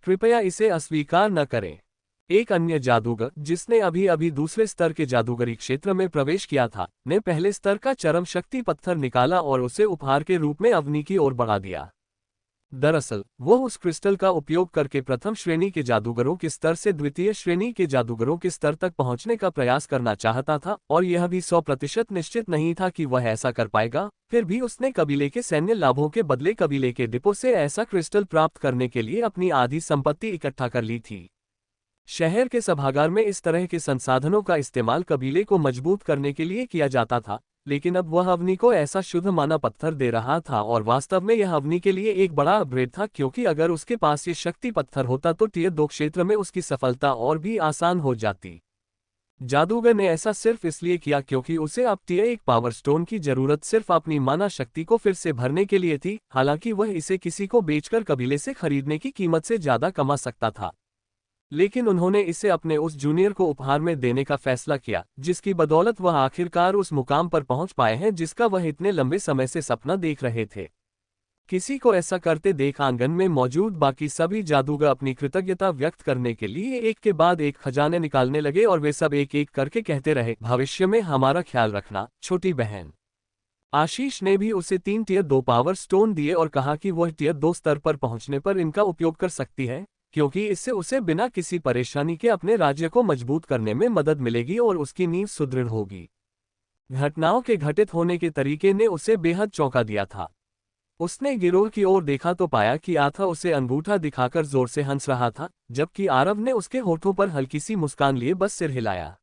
कृपया इसे अस्वीकार न करें। एक अन्य जादूगर, जिसने अभी अभी दूसरे स्तर के जादूगरी क्षेत्र में प्रवेश किया था, ने पहले स्तर का चरम शक्ति पत्थर निकाला और उसे उपहार के रूप में अवनी की ओर बढ़ा दिया। दरअसल वह उस क्रिस्टल का उपयोग करके प्रथम श्रेणी के जादूगरों के स्तर से द्वितीय श्रेणी के जादूगरों के स्तर तक पहुंचने का प्रयास करना चाहता था, और यह भी 100% निश्चित नहीं था कि वह ऐसा कर पाएगा। फिर भी उसने कबीले के सैन्य लाभों के बदले कबीले के डिपो से ऐसा क्रिस्टल प्राप्त करने के लिए अपनी आधी संपत्ति इकट्ठा कर ली थी। शहर के सभागार में इस तरह के संसाधनों का इस्तेमाल कबीले को मजबूत करने के लिए किया जाता था, लेकिन अब वह अवनी को ऐसा शुद्ध माना पत्थर दे रहा था और वास्तव में यह अवनी के लिए एक बड़ा अपग्रेड था, क्योंकि अगर उसके पास ये शक्ति पत्थर होता तो टियर 2 क्षेत्र में उसकी सफलता और भी आसान हो जाती। जादूगर ने ऐसा सिर्फ इसलिए किया क्योंकि उसे अब टियर 1 पावर स्टोन की जरूरत सिर्फ अपनी माना शक्ति को फिर से भरने के लिए थी, हालांकि वह इसे किसी को बेचकर कबीले से खरीदने की कीमत से ज्यादा कमा सकता था। लेकिन उन्होंने इसे अपने उस जूनियर को उपहार में देने का फैसला किया, जिसकी बदौलत वह आखिरकार उस मुकाम पर पहुंच पाए हैं जिसका वह इतने लंबे समय से सपना देख रहे थे। किसी को ऐसा करते देख आंगन में मौजूद बाकी सभी जादूगर अपनी कृतज्ञता व्यक्त करने के लिए एक के बाद एक खजाने निकालने लगे और वे सब एक एक करके कहते रहे, भविष्य में हमारा ख्याल रखना छोटी बहन। आशीष ने भी उसे 3 टियर 2 पावर स्टोन दिए और कहा कि वह टियर 2 स्तर पर पहुंचने पर इनका उपयोग कर सकती है, क्योंकि इससे उसे बिना किसी परेशानी के अपने राज्य को मजबूत करने में मदद मिलेगी और उसकी नींव सुदृढ़ होगी। घटनाओं के घटित होने के तरीके ने उसे बेहद चौंका दिया था। उसने गिरोह की ओर देखा तो पाया कि आथा उसे अंगूठा दिखाकर जोर से हंस रहा था, जबकि आरव ने उसके होठों पर हल्की सी मुस्कान लिए बस सिर हिलाया।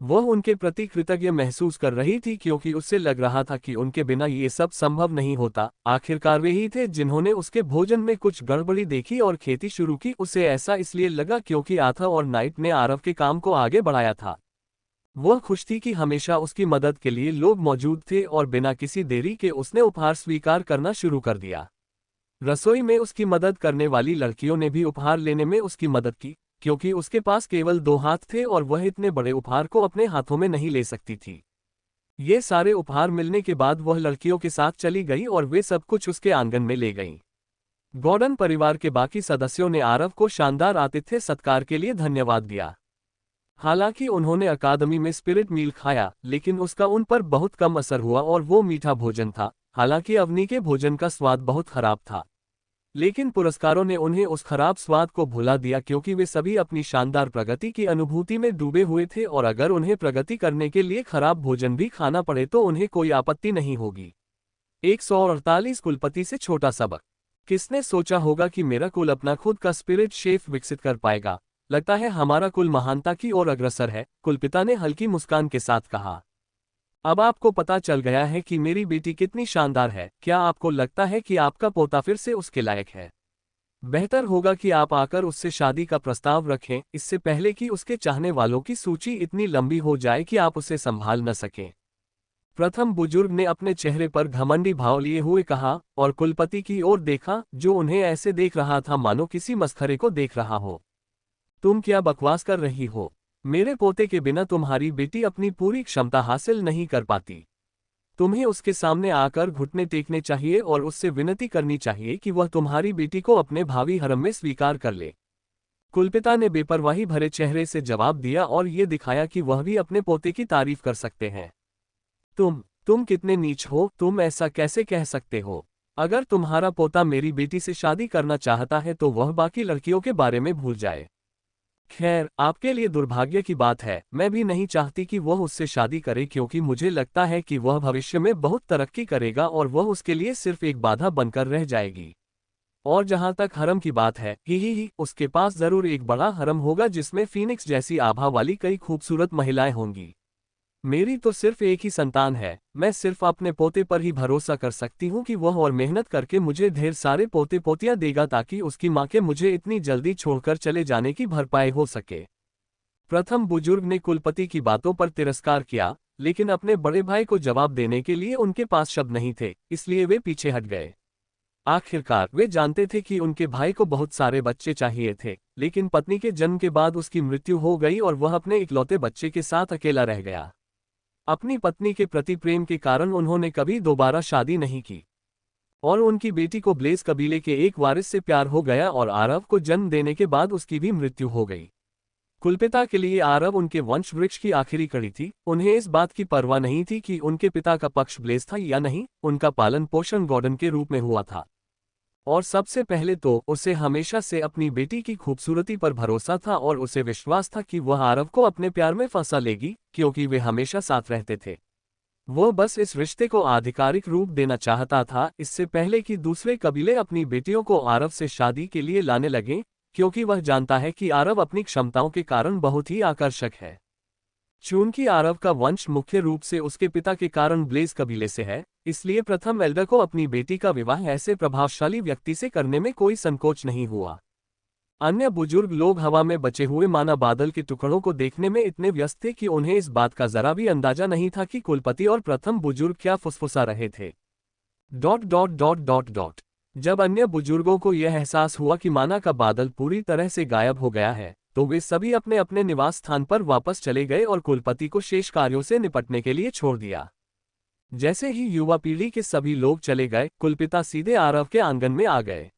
वह उनके प्रति कृतज्ञ महसूस कर रही थी, क्योंकि उससे लग रहा था कि उनके बिना ये सब संभव नहीं होता। आखिरकार वे ही थे जिन्होंने उसके भोजन में कुछ गड़बड़ी देखी और खेती शुरू की। उसे ऐसा इसलिए लगा क्योंकि आथा और नाइट ने आरव के काम को आगे बढ़ाया था। वह खुश थी कि हमेशा उसकी मदद के लिए लोग मौजूद थे और बिना किसी देरी के उसने उपहार स्वीकार करना शुरू कर दिया। रसोई में उसकी मदद करने वाली लड़कियों ने भी उपहार लेने में उसकी मदद की, क्योंकि उसके पास केवल 2 हाथ थे और वह इतने बड़े उपहार को अपने हाथों में नहीं ले सकती थी। ये सारे उपहार मिलने के बाद वह लड़कियों के साथ चली गई और वे सब कुछ उसके आंगन में ले गईं। गॉर्डन परिवार के बाकी सदस्यों ने आरव को शानदार आतिथ्य सत्कार के लिए धन्यवाद दिया। हालांकि उन्होंने अकादमी में स्पिरिट मील खाया, लेकिन उसका उन पर बहुत कम असर हुआ और वो मीठा भोजन था। हालांकि अवनी के भोजन का स्वाद बहुत खराब था, लेकिन पुरस्कारों ने उन्हें उस खराब स्वाद को भुला दिया, क्योंकि वे सभी अपनी शानदार प्रगति की अनुभूति में डूबे हुए थे और अगर उन्हें प्रगति करने के लिए खराब भोजन भी खाना पड़े तो उन्हें कोई आपत्ति नहीं होगी। 148 कुलपति से छोटा सबक। किसने सोचा होगा कि मेरा कुल अपना खुद का स्पिरिट शेफ विकसित कर पाएगा? लगता है हमारा कुल महानता की ओर अग्रसर है, कुलपिता ने हल्की मुस्कान के साथ कहा। अब आपको पता चल गया है कि मेरी बेटी कितनी शानदार है। क्या आपको लगता है कि आपका पोता फिर से उसके लायक है? बेहतर होगा कि आप आकर उससे शादी का प्रस्ताव रखें, इससे पहले कि उसके चाहने वालों की सूची इतनी लंबी हो जाए कि आप उसे संभाल न सकें। प्रथम बुजुर्ग ने अपने चेहरे पर घमंडी भाव लिए हुए कहा और कुलपति की ओर देखा, जो उन्हें ऐसे देख रहा था मानो किसी मस्खरे को देख रहा हो। तुम क्या बकवास कर रही हो? मेरे पोते के बिना तुम्हारी बेटी अपनी पूरी क्षमता हासिल नहीं कर पाती। तुम्हें उसके सामने आकर घुटने टेकने चाहिए और उससे विनती करनी चाहिए कि वह तुम्हारी बेटी को अपने भावी हरम में स्वीकार कर ले। कुलपिता ने बेपरवाही भरे चेहरे से जवाब दिया और ये दिखाया कि वह भी अपने पोते की तारीफ कर सकते हैं। तुम कितने नीच हो, तुम ऐसा कैसे कह सकते हो? अगर तुम्हारा पोता मेरी बेटी से शादी करना चाहता है तो वह बाकी लड़कियों के बारे में भूल जाए। खैर, आपके लिए दुर्भाग्य की बात है, मैं भी नहीं चाहती कि वह उससे शादी करे, क्योंकि मुझे लगता है कि वह भविष्य में बहुत तरक्की करेगा और वह उसके लिए सिर्फ एक बाधा बनकर रह जाएगी। और जहां तक हरम की बात है, ही उसके पास जरूर एक बड़ा हरम होगा जिसमें फीनिक्स जैसी आभा वाली कई खूबसूरत महिलाएं होंगी। मेरी तो सिर्फ एक ही संतान है, मैं सिर्फ अपने पोते पर ही भरोसा कर सकती हूँ कि वह और मेहनत करके मुझे ढेर सारे पोते पोतियां देगा ताकि उसकी माँ के मुझे इतनी जल्दी छोड़कर चले जाने की भरपाई हो सके। प्रथम बुजुर्ग ने कुलपति की बातों पर तिरस्कार किया, लेकिन अपने बड़े भाई को जवाब देने के लिए उनके पास शब्द नहीं थे, इसलिए वे पीछे हट गए। आखिरकार वे जानते थे कि उनके भाई को बहुत सारे बच्चे चाहिए थे, लेकिन पत्नी के जन्म के बाद उसकी मृत्यु हो गई और वह अपने इकलौते बच्चे के साथ अकेला रह गया। अपनी पत्नी के प्रति प्रेम के कारण उन्होंने कभी दोबारा शादी नहीं की और उनकी बेटी को ब्लेज कबीले के एक वारिस से प्यार हो गया और आरव को जन्म देने के बाद उसकी भी मृत्यु हो गई। कुलपिता के लिए आरव उनके वंश वृक्ष की आखिरी कड़ी थी। उन्हें इस बात की परवाह नहीं थी कि उनके पिता का पक्ष ब्लेज था या नहीं, उनका पालन पोषण गॉर्डन के रूप में हुआ था। और सबसे पहले तो उसे हमेशा से अपनी बेटी की खूबसूरती पर भरोसा था और उसे विश्वास था कि वह आरव को अपने प्यार में फंसा लेगी, क्योंकि वे हमेशा साथ रहते थे। वो बस इस रिश्ते को आधिकारिक रूप देना चाहता था, इससे पहले कि दूसरे कबीले अपनी बेटियों को आरव से शादी के लिए लाने लगें। क्योंकि वह जानता है कि आरव अपनी क्षमताओं के कारण बहुत ही आकर्षक है। चूंकि आरव का वंश मुख्य रूप से उसके पिता के कारण ब्लेज कबीले से है, इसलिए प्रथम एल्डर को अपनी बेटी का विवाह ऐसे प्रभावशाली व्यक्ति से करने में कोई संकोच नहीं हुआ। अन्य बुजुर्ग लोग हवा में बचे हुए माना बादल के टुकड़ों को देखने में इतने व्यस्त थे कि उन्हें इस बात का जरा भी अंदाजा नहीं था कि कुलपति और प्रथम बुजुर्ग क्या फुसफुसा रहे थे। ... जब अन्य बुजुर्गों को यह एहसास हुआ कि माना का बादल पूरी तरह से गायब हो गया है, तो वे सभी अपने अपने निवास स्थान पर वापस चले गए और कुलपति को शेष कार्यों से निपटने के लिए छोड़ दिया। जैसे ही युवा पीढ़ी के सभी लोग चले गए, कुलपिता सीधे आरव के आंगन में आ गए।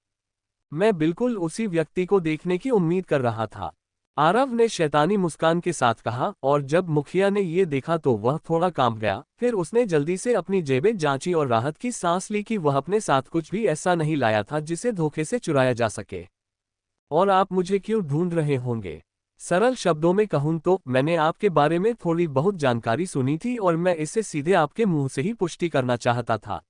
मैं बिल्कुल उसी व्यक्ति को देखने की उम्मीद कर रहा था, आरव ने शैतानी मुस्कान के साथ कहा, और जब मुखिया ने ये देखा तो वह थोड़ा कांप गया। फिर उसने जल्दी से अपनी जेबें जांची और राहत की सांस ली कि वह अपने साथ कुछ भी ऐसा नहीं लाया था जिसे धोखे से चुराया जा सके। और आप मुझे क्यों ढूंढ रहे होंगे? सरल शब्दों में कहूं तो मैंने आपके बारे में थोड़ी बहुत जानकारी सुनी थी और मैं इसे सीधे आपके मुंह से ही पुष्टि करना चाहता था।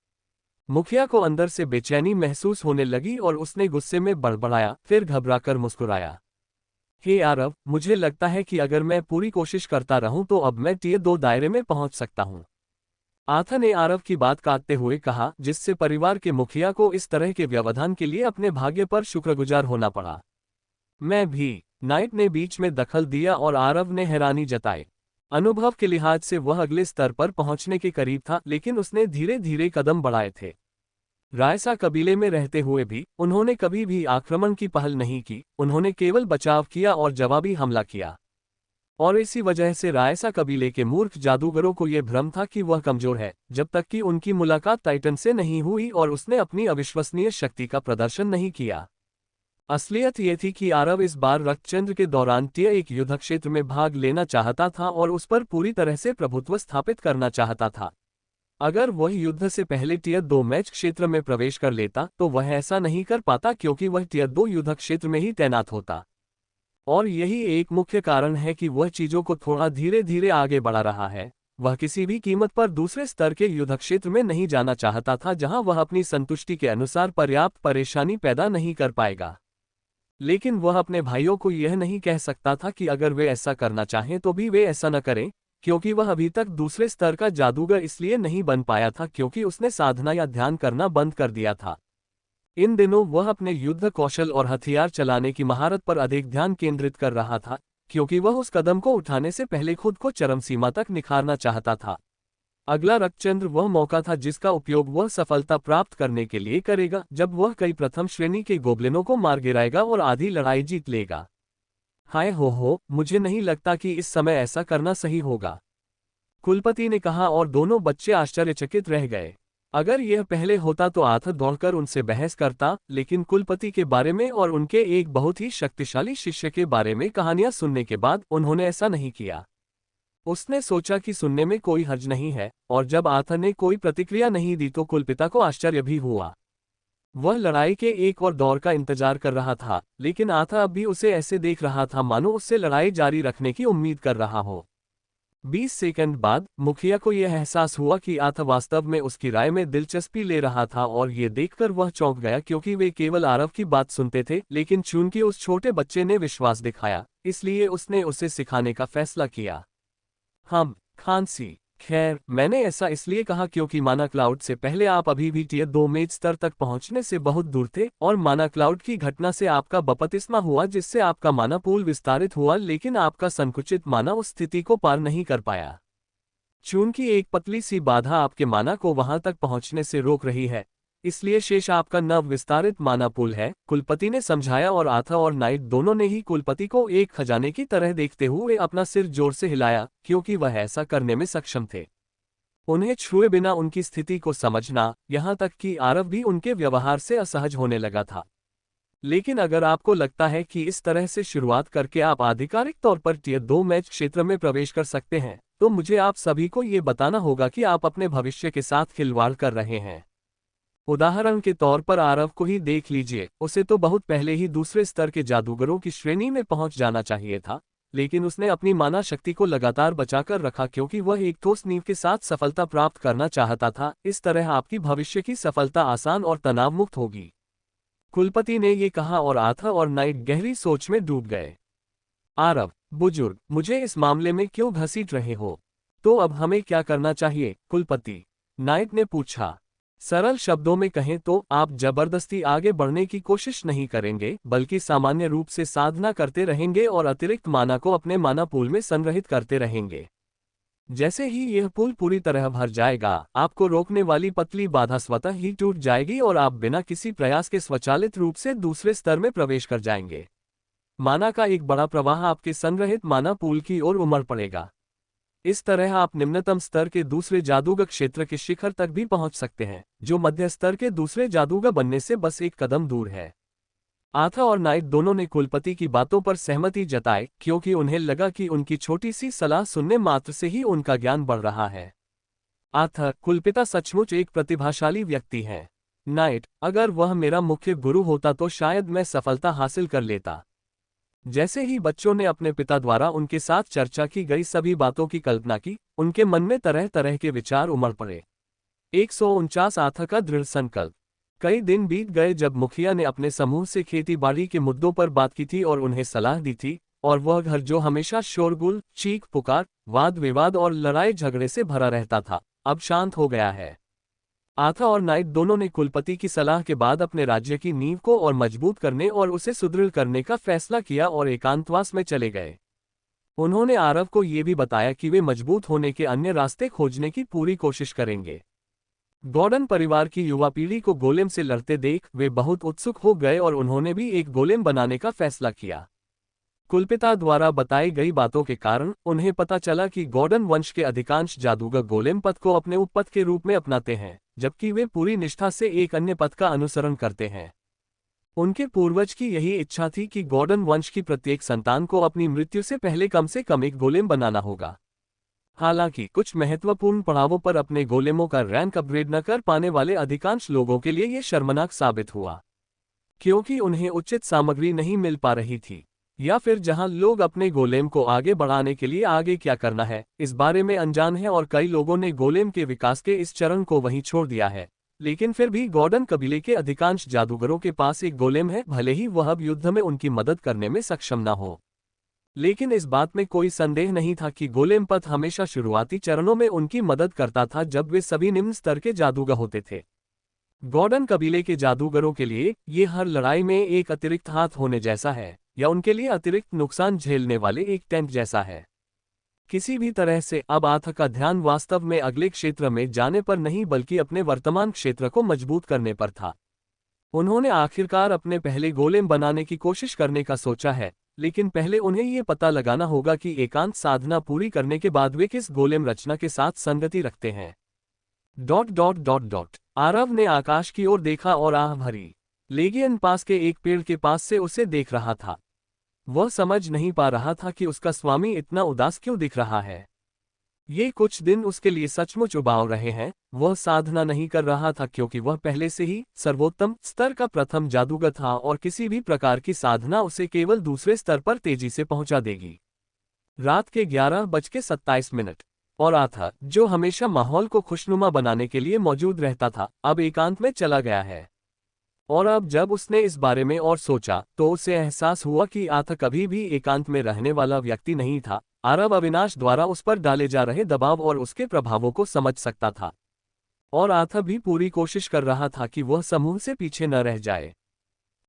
मुखिया को अंदर से बेचैनी महसूस होने लगी और उसने गुस्से में बड़बड़ाया, फिर घबराकर मुस्कुराया। हे आरव, मुझे लगता है कि अगर मैं पूरी कोशिश करता रहूं तो अब मैं टियर 2 दायरे में पहुंच सकता हूं। आथा ने आरव की बात काटते हुए कहा, जिससे परिवार के मुखिया को इस तरह के व्यवधान के लिए अपने भाग्य पर शुक्रगुजार होना पड़ा। मैं भी, नाइट ने बीच में दखल दिया और आरव ने हैरानी जताई। अनुभव के लिहाज से वह अगले स्तर पर पहुंचने के करीब था, लेकिन उसने धीरे धीरे कदम बढ़ाए थे। रायसा कबीले में रहते हुए भी उन्होंने कभी भी आक्रमण की पहल नहीं की, उन्होंने केवल बचाव किया और जवाबी हमला किया। और इसी वजह से रायसा कबीले के मूर्ख जादूगरों को यह भ्रम था कि वह कमजोर है, जब तक कि उनकी मुलाकात टाइटन से नहीं हुई और उसने अपनी अविश्वसनीय शक्ति का प्रदर्शन नहीं किया। असलियत ये थी कि आरव इस बार रक्तचंद्र के दौरान टियर 1 युद्ध क्षेत्र में भाग लेना चाहता था और उस पर पूरी तरह से प्रभुत्व स्थापित करना चाहता था। अगर वह युद्ध से पहले टियर 2 मैच क्षेत्र में प्रवेश कर लेता तो वह ऐसा नहीं कर पाता, क्योंकि वह टियर 2 युद्ध क्षेत्र में ही तैनात होता। और यही एक मुख्य कारण है कि वह चीजों को थोड़ा धीरे धीरे आगे बढ़ा रहा है। वह किसी भी कीमत पर दूसरे स्तर के युद्ध क्षेत्र में नहीं जाना चाहता था, जहां वह अपनी संतुष्टि के अनुसार पर्याप्त परेशानी पैदा नहीं कर पाएगा। लेकिन वह अपने भाइयों को यह नहीं कह सकता था कि अगर वे ऐसा करना चाहें तो भी वे ऐसा न करें, क्योंकि वह अभी तक दूसरे स्तर का जादूगर इसलिए नहीं बन पाया था क्योंकि उसने साधना या ध्यान करना बंद कर दिया था। इन दिनों वह अपने युद्ध कौशल और हथियार चलाने की महारत पर अधिक ध्यान केंद्रित कर रहा था, क्योंकि वह उस कदम को उठाने से पहले खुद को चरम सीमा तक निखारना चाहता था। अगला रक्तचंद्र वह मौका था जिसका उपयोग वह सफलता प्राप्त करने के लिए करेगा, जब वह कई प्रथम श्रेणी के गोब्लिनों को मार गिराएगा और आधी लड़ाई जीत लेगा। हाय हो, मुझे नहीं लगता कि इस समय ऐसा करना सही होगा, कुलपति ने कहा, और दोनों बच्चे आश्चर्यचकित रह गए। अगर यह पहले होता तो आथा दौड़कर उनसे बहस करता, लेकिन कुलपति के बारे में और उनके एक बहुत ही शक्तिशाली शिष्य के बारे में कहानियां सुनने के बाद उन्होंने ऐसा नहीं किया। उसने सोचा कि सुनने में कोई हर्ज नहीं है, और जब आथा ने कोई प्रतिक्रिया नहीं दी तो कुलपिता को आश्चर्य भी हुआ। वह लड़ाई के एक और दौर का इंतजार कर रहा था, लेकिन आथा अब भी उसे ऐसे देख रहा था मानो उससे लड़ाई जारी रखने की उम्मीद कर रहा हो। 20 सेकंड बाद मुखिया को यह एहसास हुआ कि आथा वास्तव में उसकी राय में दिलचस्पी ले रहा था, और ये देखकर वह चौंक गया, क्योंकि वे केवल आरव की बात सुनते थे। लेकिन चूंकि उस छोटे बच्चे ने विश्वास दिखाया, इसलिए उसने उसे सिखाने का फैसला किया। खांसी। खैर, मैंने ऐसा इसलिए कहा क्योंकि माना क्लाउड से पहले आप अभी भी टियर 2 मेज स्तर तक पहुंचने से बहुत दूर थे, और माना क्लाउड की घटना से आपका बपतिस्मा हुआ, जिससे आपका माना पूल विस्तारित हुआ, लेकिन आपका संकुचित माना उस स्थिति को पार नहीं कर पाया। चूंकि एक पतली सी बाधा आपके माना को वहां तक पहुंचने से रोक रही है, इसलिए शेष आपका नव विस्तारित माना पुल है, कुलपति ने समझाया। और आथा और नाइट दोनों ने ही कुलपति को एक खजाने की तरह देखते हुए अपना सिर जोर से हिलाया, क्योंकि वह ऐसा करने में सक्षम थे। उन्हें छुए बिना उनकी स्थिति को समझना, यहां तक कि आरव भी उनके व्यवहार से असहज होने लगा था। लेकिन अगर आपको लगता है कि इस तरह से शुरुआत करके आप आधिकारिक तौर पर टियर 2 मैच क्षेत्र में प्रवेश कर सकते हैं, तो मुझे आप सभी को ये बताना होगा कि आप अपने भविष्य के साथ खिलवाड़ कर रहे हैं। उदाहरण के तौर पर आरव को ही देख लीजिए, उसे तो बहुत पहले ही दूसरे स्तर के जादूगरों की श्रेणी में पहुंच जाना चाहिए था, लेकिन उसने अपनी माना शक्ति को लगातार बचाकर रखा, क्योंकि वह एक ठोस नींव के साथ सफलता प्राप्त करना चाहता था। इस तरह आपकी भविष्य की सफलता आसान और तनाव मुक्त होगी। कुलपति ने ये कहा और आर्थर और नाइट गहरी सोच में डूब गए। आरव, बुजुर्ग, मुझे इस मामले में क्यों घसीट रहे हो? तो अब हमें क्या करना चाहिए, कुलपति? नाइट ने पूछा। सरल शब्दों में कहें तो आप जबरदस्ती आगे बढ़ने की कोशिश नहीं करेंगे, बल्कि सामान्य रूप से साधना करते रहेंगे और अतिरिक्त माना को अपने माना पूल में संग्रहित करते रहेंगे। जैसे ही यह पुल पूरी तरह भर जाएगा, आपको रोकने वाली पतली बाधा स्वतः ही टूट जाएगी और आप बिना किसी प्रयास के स्वचालित रूप से दूसरे स्तर में प्रवेश कर जाएंगे। माना का एक बड़ा प्रवाह आपके संग्रहित माना पूल की ओर उमड़ पड़ेगा। इस तरह आप निम्नतम स्तर के दूसरे जादूगर क्षेत्र के शिखर तक भी पहुंच सकते हैं, जो मध्य स्तर के दूसरे जादूगर बनने से बस एक कदम दूर है। आर्थर और नाइट दोनों ने कुलपति की बातों पर सहमति जताई, क्योंकि उन्हें लगा कि उनकी छोटी सी सलाह सुनने मात्र से ही उनका ज्ञान बढ़ रहा है। आर्थर, कुलपिता सचमुच एक प्रतिभाशाली व्यक्ति है। नाइट, अगर वह मेरा मुख्य गुरु होता तो शायद मैं सफलता हासिल कर लेता। जैसे ही बच्चों ने अपने पिता द्वारा उनके साथ चर्चा की गई सभी बातों की कल्पना की, उनके मन में तरह तरह के विचार उमड़ पड़े। 149 आर्थर का दृढ़ संकल्प। कई दिन बीत गए जब मुखिया ने अपने समूह से खेती बाड़ी के मुद्दों पर बात की थी और उन्हें सलाह दी थी, और वह घर जो हमेशा शोरगुल, चीख पुकार, वाद विवाद और लड़ाई झगड़े से भरा रहता था, अब शांत हो गया है। आर्थर और नाइट दोनों ने कुलपति की सलाह के बाद अपने राज्य की नींव को और मजबूत करने और उसे सुदृढ़ करने का फैसला किया और एकांतवास में चले गए। उन्होंने आरव को यह भी बताया कि वे मजबूत होने के अन्य रास्ते खोजने की पूरी कोशिश करेंगे। गॉर्डन परिवार की युवा पीढ़ी को गोलेम से लड़ते देख वे बहुत उत्सुक हो गए और उन्होंने भी एक गोलेम बनाने का फैसला किया। कुलपिता द्वारा बताई गई बातों के कारण उन्हें पता चला कि गॉर्डन वंश के अधिकांश जादूगर गोलेम पथ को अपने उपपथ के रूप में अपनाते हैं, जबकि वे पूरी निष्ठा से एक अन्य पथ का अनुसरण करते हैं। उनके पूर्वज की यही इच्छा थी कि गॉर्डन वंश की प्रत्येक संतान को अपनी मृत्यु से कम एक गोलेम बनाना होगा। हालांकि कुछ महत्वपूर्ण पड़ावों पर अपने गोलेमों का रैंक अपग्रेड न कर पाने वाले अधिकांश लोगों के लिए यह शर्मनाक साबित हुआ, क्योंकि उन्हें उचित सामग्री नहीं मिल पा रही थी, या फिर जहां लोग अपने गोलेम को आगे बढ़ाने के लिए आगे क्या करना है इस बारे में अनजान है, और कई लोगों ने गोलेम के विकास के इस चरण को वहीं छोड़ दिया है। लेकिन फिर भी गॉर्डन कबीले के अधिकांश जादूगरों के पास एक गोलेम है, भले ही वह अब युद्ध में उनकी मदद करने में सक्षम न हो। लेकिन इस बात में कोई संदेह नहीं था कि गोलेम पथ हमेशा शुरुआती चरणों में उनकी मदद करता था, जब वे सभी निम्न स्तर के जादूगर होते थे। गॉर्डन कबीले के जादूगरों के लिए ये हर लड़ाई में एक अतिरिक्त हाथ होने जैसा है, या उनके लिए अतिरिक्त नुकसान झेलने वाले एक टेंट जैसा है। किसी भी तरह से अब आर्थर का ध्यान वास्तव में अगले क्षेत्र में जाने पर नहीं, बल्कि अपने वर्तमान क्षेत्र को मजबूत करने पर था। उन्होंने आखिरकार अपने पहले गोलेम बनाने की कोशिश करने का सोचा है, लेकिन पहले उन्हें यह पता लगाना होगा कि एकांत साधना पूरी करने के बाद वे किस गोलेम रचना के साथ संगति रखते हैं। ... आरव ने आकाश की ओर देखा और आह भरी। लेगियन पास के एक पेड़ के पास से उसे देख रहा था। वह समझ नहीं पा रहा था कि उसका स्वामी इतना उदास क्यों दिख रहा है। ये कुछ दिन उसके लिए सचमुच उबाऊ रहे हैं। वह साधना नहीं कर रहा था क्योंकि वह पहले से ही सर्वोत्तम स्तर का प्रथम जादूगर था और किसी भी प्रकार की साधना उसे केवल दूसरे स्तर पर तेजी से पहुंचा देगी। रात के 11:27 और आर्थर, जो हमेशा माहौल को खुशनुमा बनाने के लिए मौजूद रहता था, अब एकांत में चला गया है। और अब जब उसने इस बारे में और सोचा तो उसे एहसास हुआ कि आर्थर कभी भी एकांत में रहने वाला व्यक्ति नहीं था। आरव अविनाश द्वारा उस पर डाले जा रहे दबाव और उसके प्रभावों को समझ सकता था, और आर्थर भी पूरी कोशिश कर रहा था कि वह समूह से पीछे न रह जाए।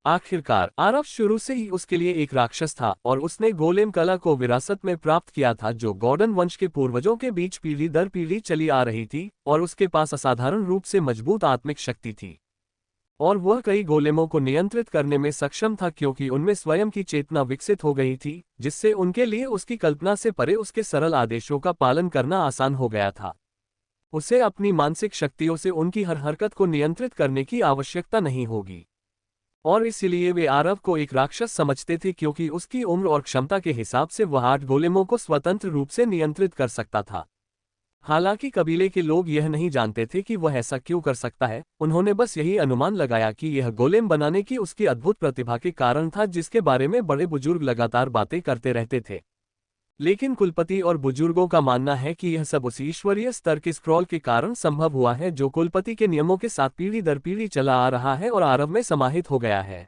आखिरकार आरव शुरू से ही उसके लिए एक राक्षस था और उसने गोलेम कला को विरासत में प्राप्त किया था, जो गॉर्डन वंश के पूर्वजों के बीच पीढ़ी दर पीढ़ी चली आ रही थी, और उसके पास असाधारण रूप से मजबूत आत्मिक शक्ति थी। और वह कई गोलेमों को नियंत्रित करने में सक्षम था क्योंकि उनमें स्वयं की चेतना विकसित हो गई थी, जिससे उनके लिए उसकी कल्पना से परे उसके सरल आदेशों का पालन करना आसान हो गया था। उसे अपनी मानसिक शक्तियों से उनकी हर हरकत को नियंत्रित करने की आवश्यकता नहीं होगी, और इसलिए वे आरव को एक राक्षस समझते थे क्योंकि उसकी उम्र और क्षमता के हिसाब से वह 8 गोलेमों को स्वतंत्र रूप से नियंत्रित कर सकता था। हालांकि कबीले के लोग यह नहीं जानते थे कि वह ऐसा क्यों कर सकता है। उन्होंने बस यही अनुमान लगाया कि यह गोलेम बनाने की उसकी अद्भुत प्रतिभा के कारण था, जिसके बारे में बड़े बुजुर्ग लगातार बातें करते रहते थे। लेकिन कुलपति और बुजुर्गों का मानना है कि यह सब उस ईश्वरीय स्तर के स्क्रॉल के कारण संभव हुआ है जो कुलपति के नियमों के साथ पीढ़ी दर पीढ़ी चला आ रहा है और आरव में समाहित हो गया है।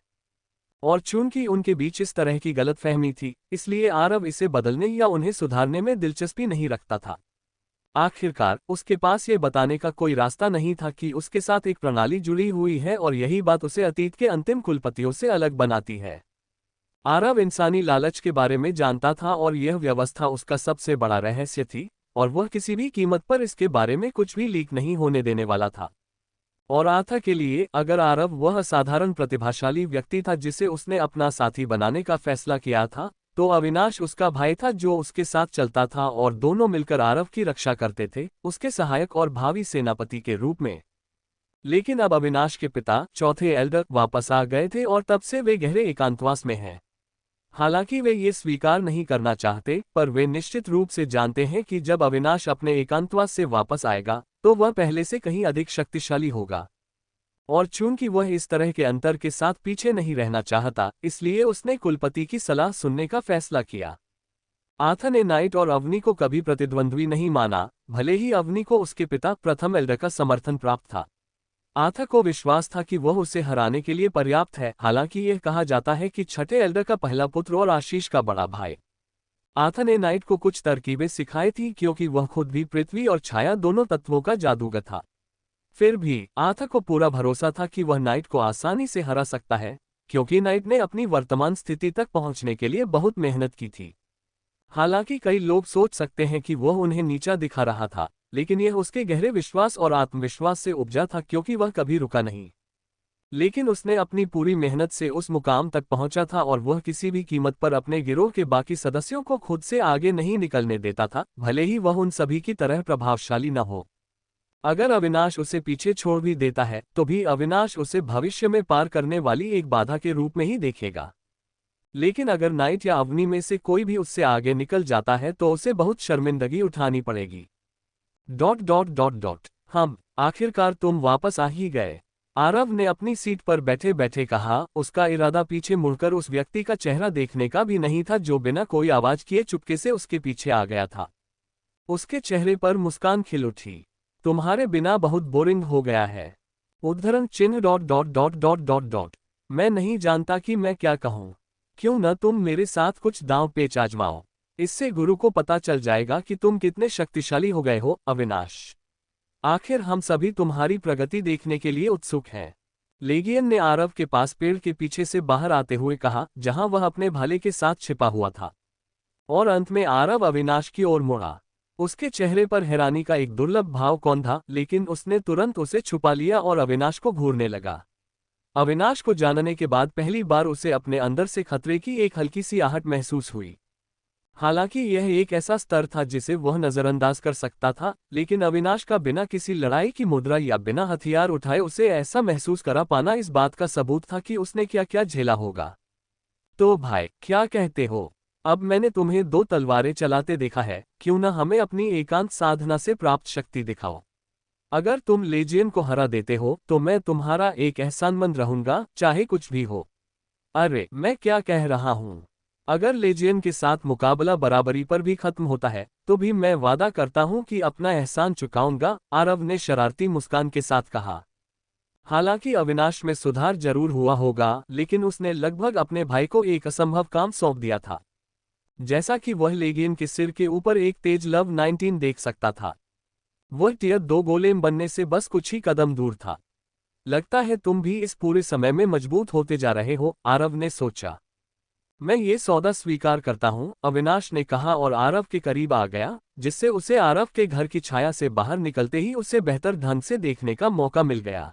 और चूंकि उनके बीच इस तरह की गलतफहमी थी, इसलिए आरव इसे बदलने या उन्हें सुधारने में दिलचस्पी नहीं रखता था। आखिरकार उसके पास ये बताने का कोई रास्ता नहीं था कि उसके साथ एक प्रणाली जुड़ी हुई है और यही बात उसे अतीत के अंतिम कुलपतियों से अलग बनाती है। आरव इंसानी लालच के बारे में जानता था और यह व्यवस्था उसका सबसे बड़ा रहस्य थी, और वह किसी भी कीमत पर इसके बारे में कुछ भी लीक नहीं होने देने वाला था। और आथा के लिए, अगर आरव वह असाधारण प्रतिभाशाली व्यक्ति था जिसे उसने अपना साथी बनाने का फैसला किया था, तो अविनाश उसका भाई था जो उसके साथ चलता था और दोनों मिलकर आरव की रक्षा करते थे, उसके सहायक और भावी सेनापति के रूप में। लेकिन अब अविनाश के पिता, चौथे एल्डर, वापस आ गए थे और तब से वे गहरे एकांतवास में हैं। हालांकि वे ये स्वीकार नहीं करना चाहते, पर वे निश्चित रूप से जानते हैं कि जब अविनाश अपने एकांतवास से वापस आएगा, तो वह पहले से कहीं अधिक शक्तिशाली होगा। और चूंकि वह इस तरह के अंतर के साथ पीछे नहीं रहना चाहता, इसलिए उसने कुलपति की सलाह सुनने का फैसला किया। आथा ने नाइट और अवनी को कभी प्रतिद्वंद्वी नहीं माना, भले ही अवनी को उसके पिता प्रथम एल्डर का समर्थन प्राप्त था। आथा को विश्वास था कि वह उसे हराने के लिए पर्याप्त है। हालांकि यह कहा जाता है कि छठे एल्डर का पहला पुत्र और आशीष का बड़ा भाई। आथा ने नाइट को कुछ तरकीबें सिखाई थी क्योंकि वह खुद भी पृथ्वी और छाया दोनों तत्वों का जादूगर था। फिर भी आथा को पूरा भरोसा था कि वह नाइट को आसानी से हरा सकता है, क्योंकि नाइट ने अपनी वर्तमान स्थिति तक पहुंचने के लिए बहुत मेहनत की थी। हालांकि कई लोग सोच सकते हैं कि वह उन्हें नीचा दिखा रहा था, लेकिन यह उसके गहरे विश्वास और आत्मविश्वास से उपजा था क्योंकि वह कभी रुका नहीं। लेकिन उसने अपनी पूरी मेहनत से उस मुकाम तक पहुंचा था और वह किसी भी कीमत पर अपने गिरोह के बाकी सदस्यों को खुद से आगे नहीं निकलने देता था, भले ही वह उन सभी की तरह प्रभावशाली न हो। अगर अविनाश उसे पीछे छोड़ भी देता है, तो भी अविनाश उसे भविष्य में पार करने वाली एक बाधा के रूप में ही देखेगा। लेकिन अगर नाइट या अवनी में से कोई भी उससे आगे निकल जाता है तो उसे बहुत शर्मिंदगी उठानी पड़ेगी। ... हम आखिरकार तुम वापस आ ही गए, आरव ने अपनी सीट पर बैठे बैठे कहा। उसका इरादा पीछे मुड़कर उस व्यक्ति का चेहरा देखने का भी नहीं था जो बिना कोई आवाज किए चुपके से उसके पीछे आ गया था। उसके चेहरे पर मुस्कान खिल उठी। तुम्हारे बिना बहुत बोरिंग हो गया है। उद्धरण चिन्ह ... मैं नहीं जानता कि मैं क्या कहूं। क्यों न तुम मेरे साथ कुछ दांव पेच आजमाओ। इससे गुरु को पता चल जाएगा कि तुम कितने शक्तिशाली हो गए हो, अविनाश। आखिर हम सभी तुम्हारी प्रगति देखने के लिए उत्सुक हैं। लेगियन ने आरव के पास पेड़ के पीछे से बाहर आते हुए कहा, जहां वह अपने भाले के साथ छिपा हुआ था। और अंत में आरव अविनाश की ओर मुड़ा। उसके चेहरे पर हैरानी का एक दुर्लभ भाव कौन था, लेकिन उसने तुरंत उसे छुपा लिया और अविनाश को घूरने लगा। अविनाश को जानने के बाद पहली बार उसे अपने अंदर से खतरे की एक हल्की सी आहट महसूस हुई। हालांकि यह एक ऐसा स्तर था जिसे वह नजरअंदाज कर सकता था, लेकिन अविनाश का बिना किसी लड़ाई की मुद्रा या बिना हथियार उठाए उसे ऐसा महसूस करा पाना इस बात का सबूत था कि उसने क्या क्या झेला होगा। तो भाई, क्या कहते हो? अब मैंने तुम्हें 2 तलवारें चलाते देखा है, क्यों न हमें अपनी एकांत साधना से प्राप्त शक्ति दिखाओ। अगर तुम लेजियन को हरा देते हो तो मैं तुम्हारा एक एहसानमंद रहूंगा, चाहे कुछ भी हो। अरे मैं क्या कह रहा हूं। अगर लेजियन के साथ मुकाबला बराबरी पर भी खत्म होता है, तो भी मैं वादा करता हूं कि अपना एहसान चुकाऊंगा, आरव ने शरारती मुस्कान के साथ कहा। हालांकि अविनाश में सुधार जरूर हुआ होगा, लेकिन उसने लगभग अपने भाई को एक असंभव काम सौंप दिया था। जैसा कि वह लेगियन के सिर के ऊपर एक तेज लव 19 देख सकता था। वह टियर 2 गोलेम बनने से बस कुछ ही कदम दूर था। लगता है तुम भी इस पूरे समय में मजबूत होते जा रहे हो, आरव ने सोचा। मैं ये सौदा स्वीकार करता हूं, अविनाश ने कहा और आरव के करीब आ गया, जिससे उसे आरव के घर की छाया से बाहर निकलते ही उसे बेहतर ढंग से देखने का मौका मिल गया।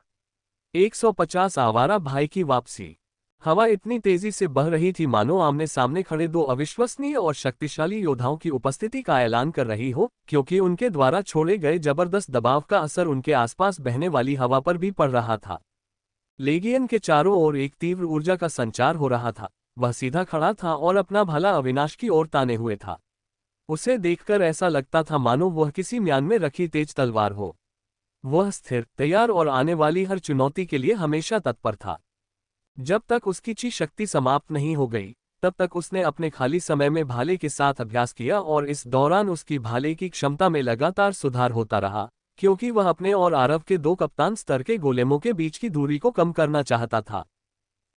150 आवारा भाई की वापसी। हवा इतनी तेजी से बह रही थी मानो आमने सामने खड़े 2 अविश्वसनीय और शक्तिशाली योद्धाओं की उपस्थिति का ऐलान कर रही हो, क्योंकि उनके द्वारा छोड़े गए जबरदस्त दबाव का असर उनके आसपास बहने वाली हवा पर भी पड़ रहा था। लेगियन के चारों ओर एक तीव्र ऊर्जा का संचार हो रहा था। वह सीधा खड़ा था और अपना भाला अविनाश की ओर ताने हुए था। उसे देखकर ऐसा लगता था मानो वह किसी म्यान में रखी तेज तलवार हो। वह स्थिर, तैयार और आने वाली हर चुनौती के लिए हमेशा तत्पर था। जब तक उसकी ची शक्ति समाप्त नहीं हो गई, तब तक उसने अपने खाली समय में भाले के साथ अभ्यास किया और इस दौरान उसकी भाले की क्षमता में लगातार सुधार होता रहा, क्योंकि वह अपने और आरव के 2 कप्तान स्तर के गोलेमों के बीच की दूरी को कम करना चाहता था।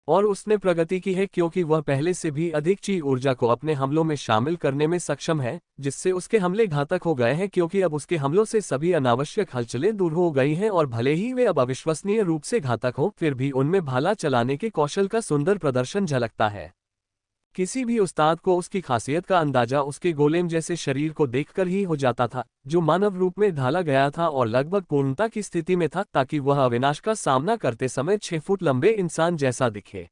और उसने प्रगति की है क्योंकि वह पहले से भी अधिक ची ऊर्जा को अपने हमलों में शामिल करने में सक्षम है, जिससे उसके हमले घातक हो गए हैं क्योंकि अब उसके हमलों से सभी अनावश्यक हलचलें दूर हो गई हैं और भले ही वे अब अविश्वसनीय रूप से घातक हों, फिर भी उनमें भाला चलाने के कौशल का सुंदर प्रदर्शन झलकता है। किसी भी उस्ताद को उसकी खासियत का अंदाजा उसके गोलेम जैसे शरीर को देखकर ही हो जाता था, जो मानव रूप में ढाला गया था और लगभग पूर्णता की स्थिति में था ताकि वह अविनाश का सामना करते समय 6 फुट लंबे इंसान जैसा दिखे।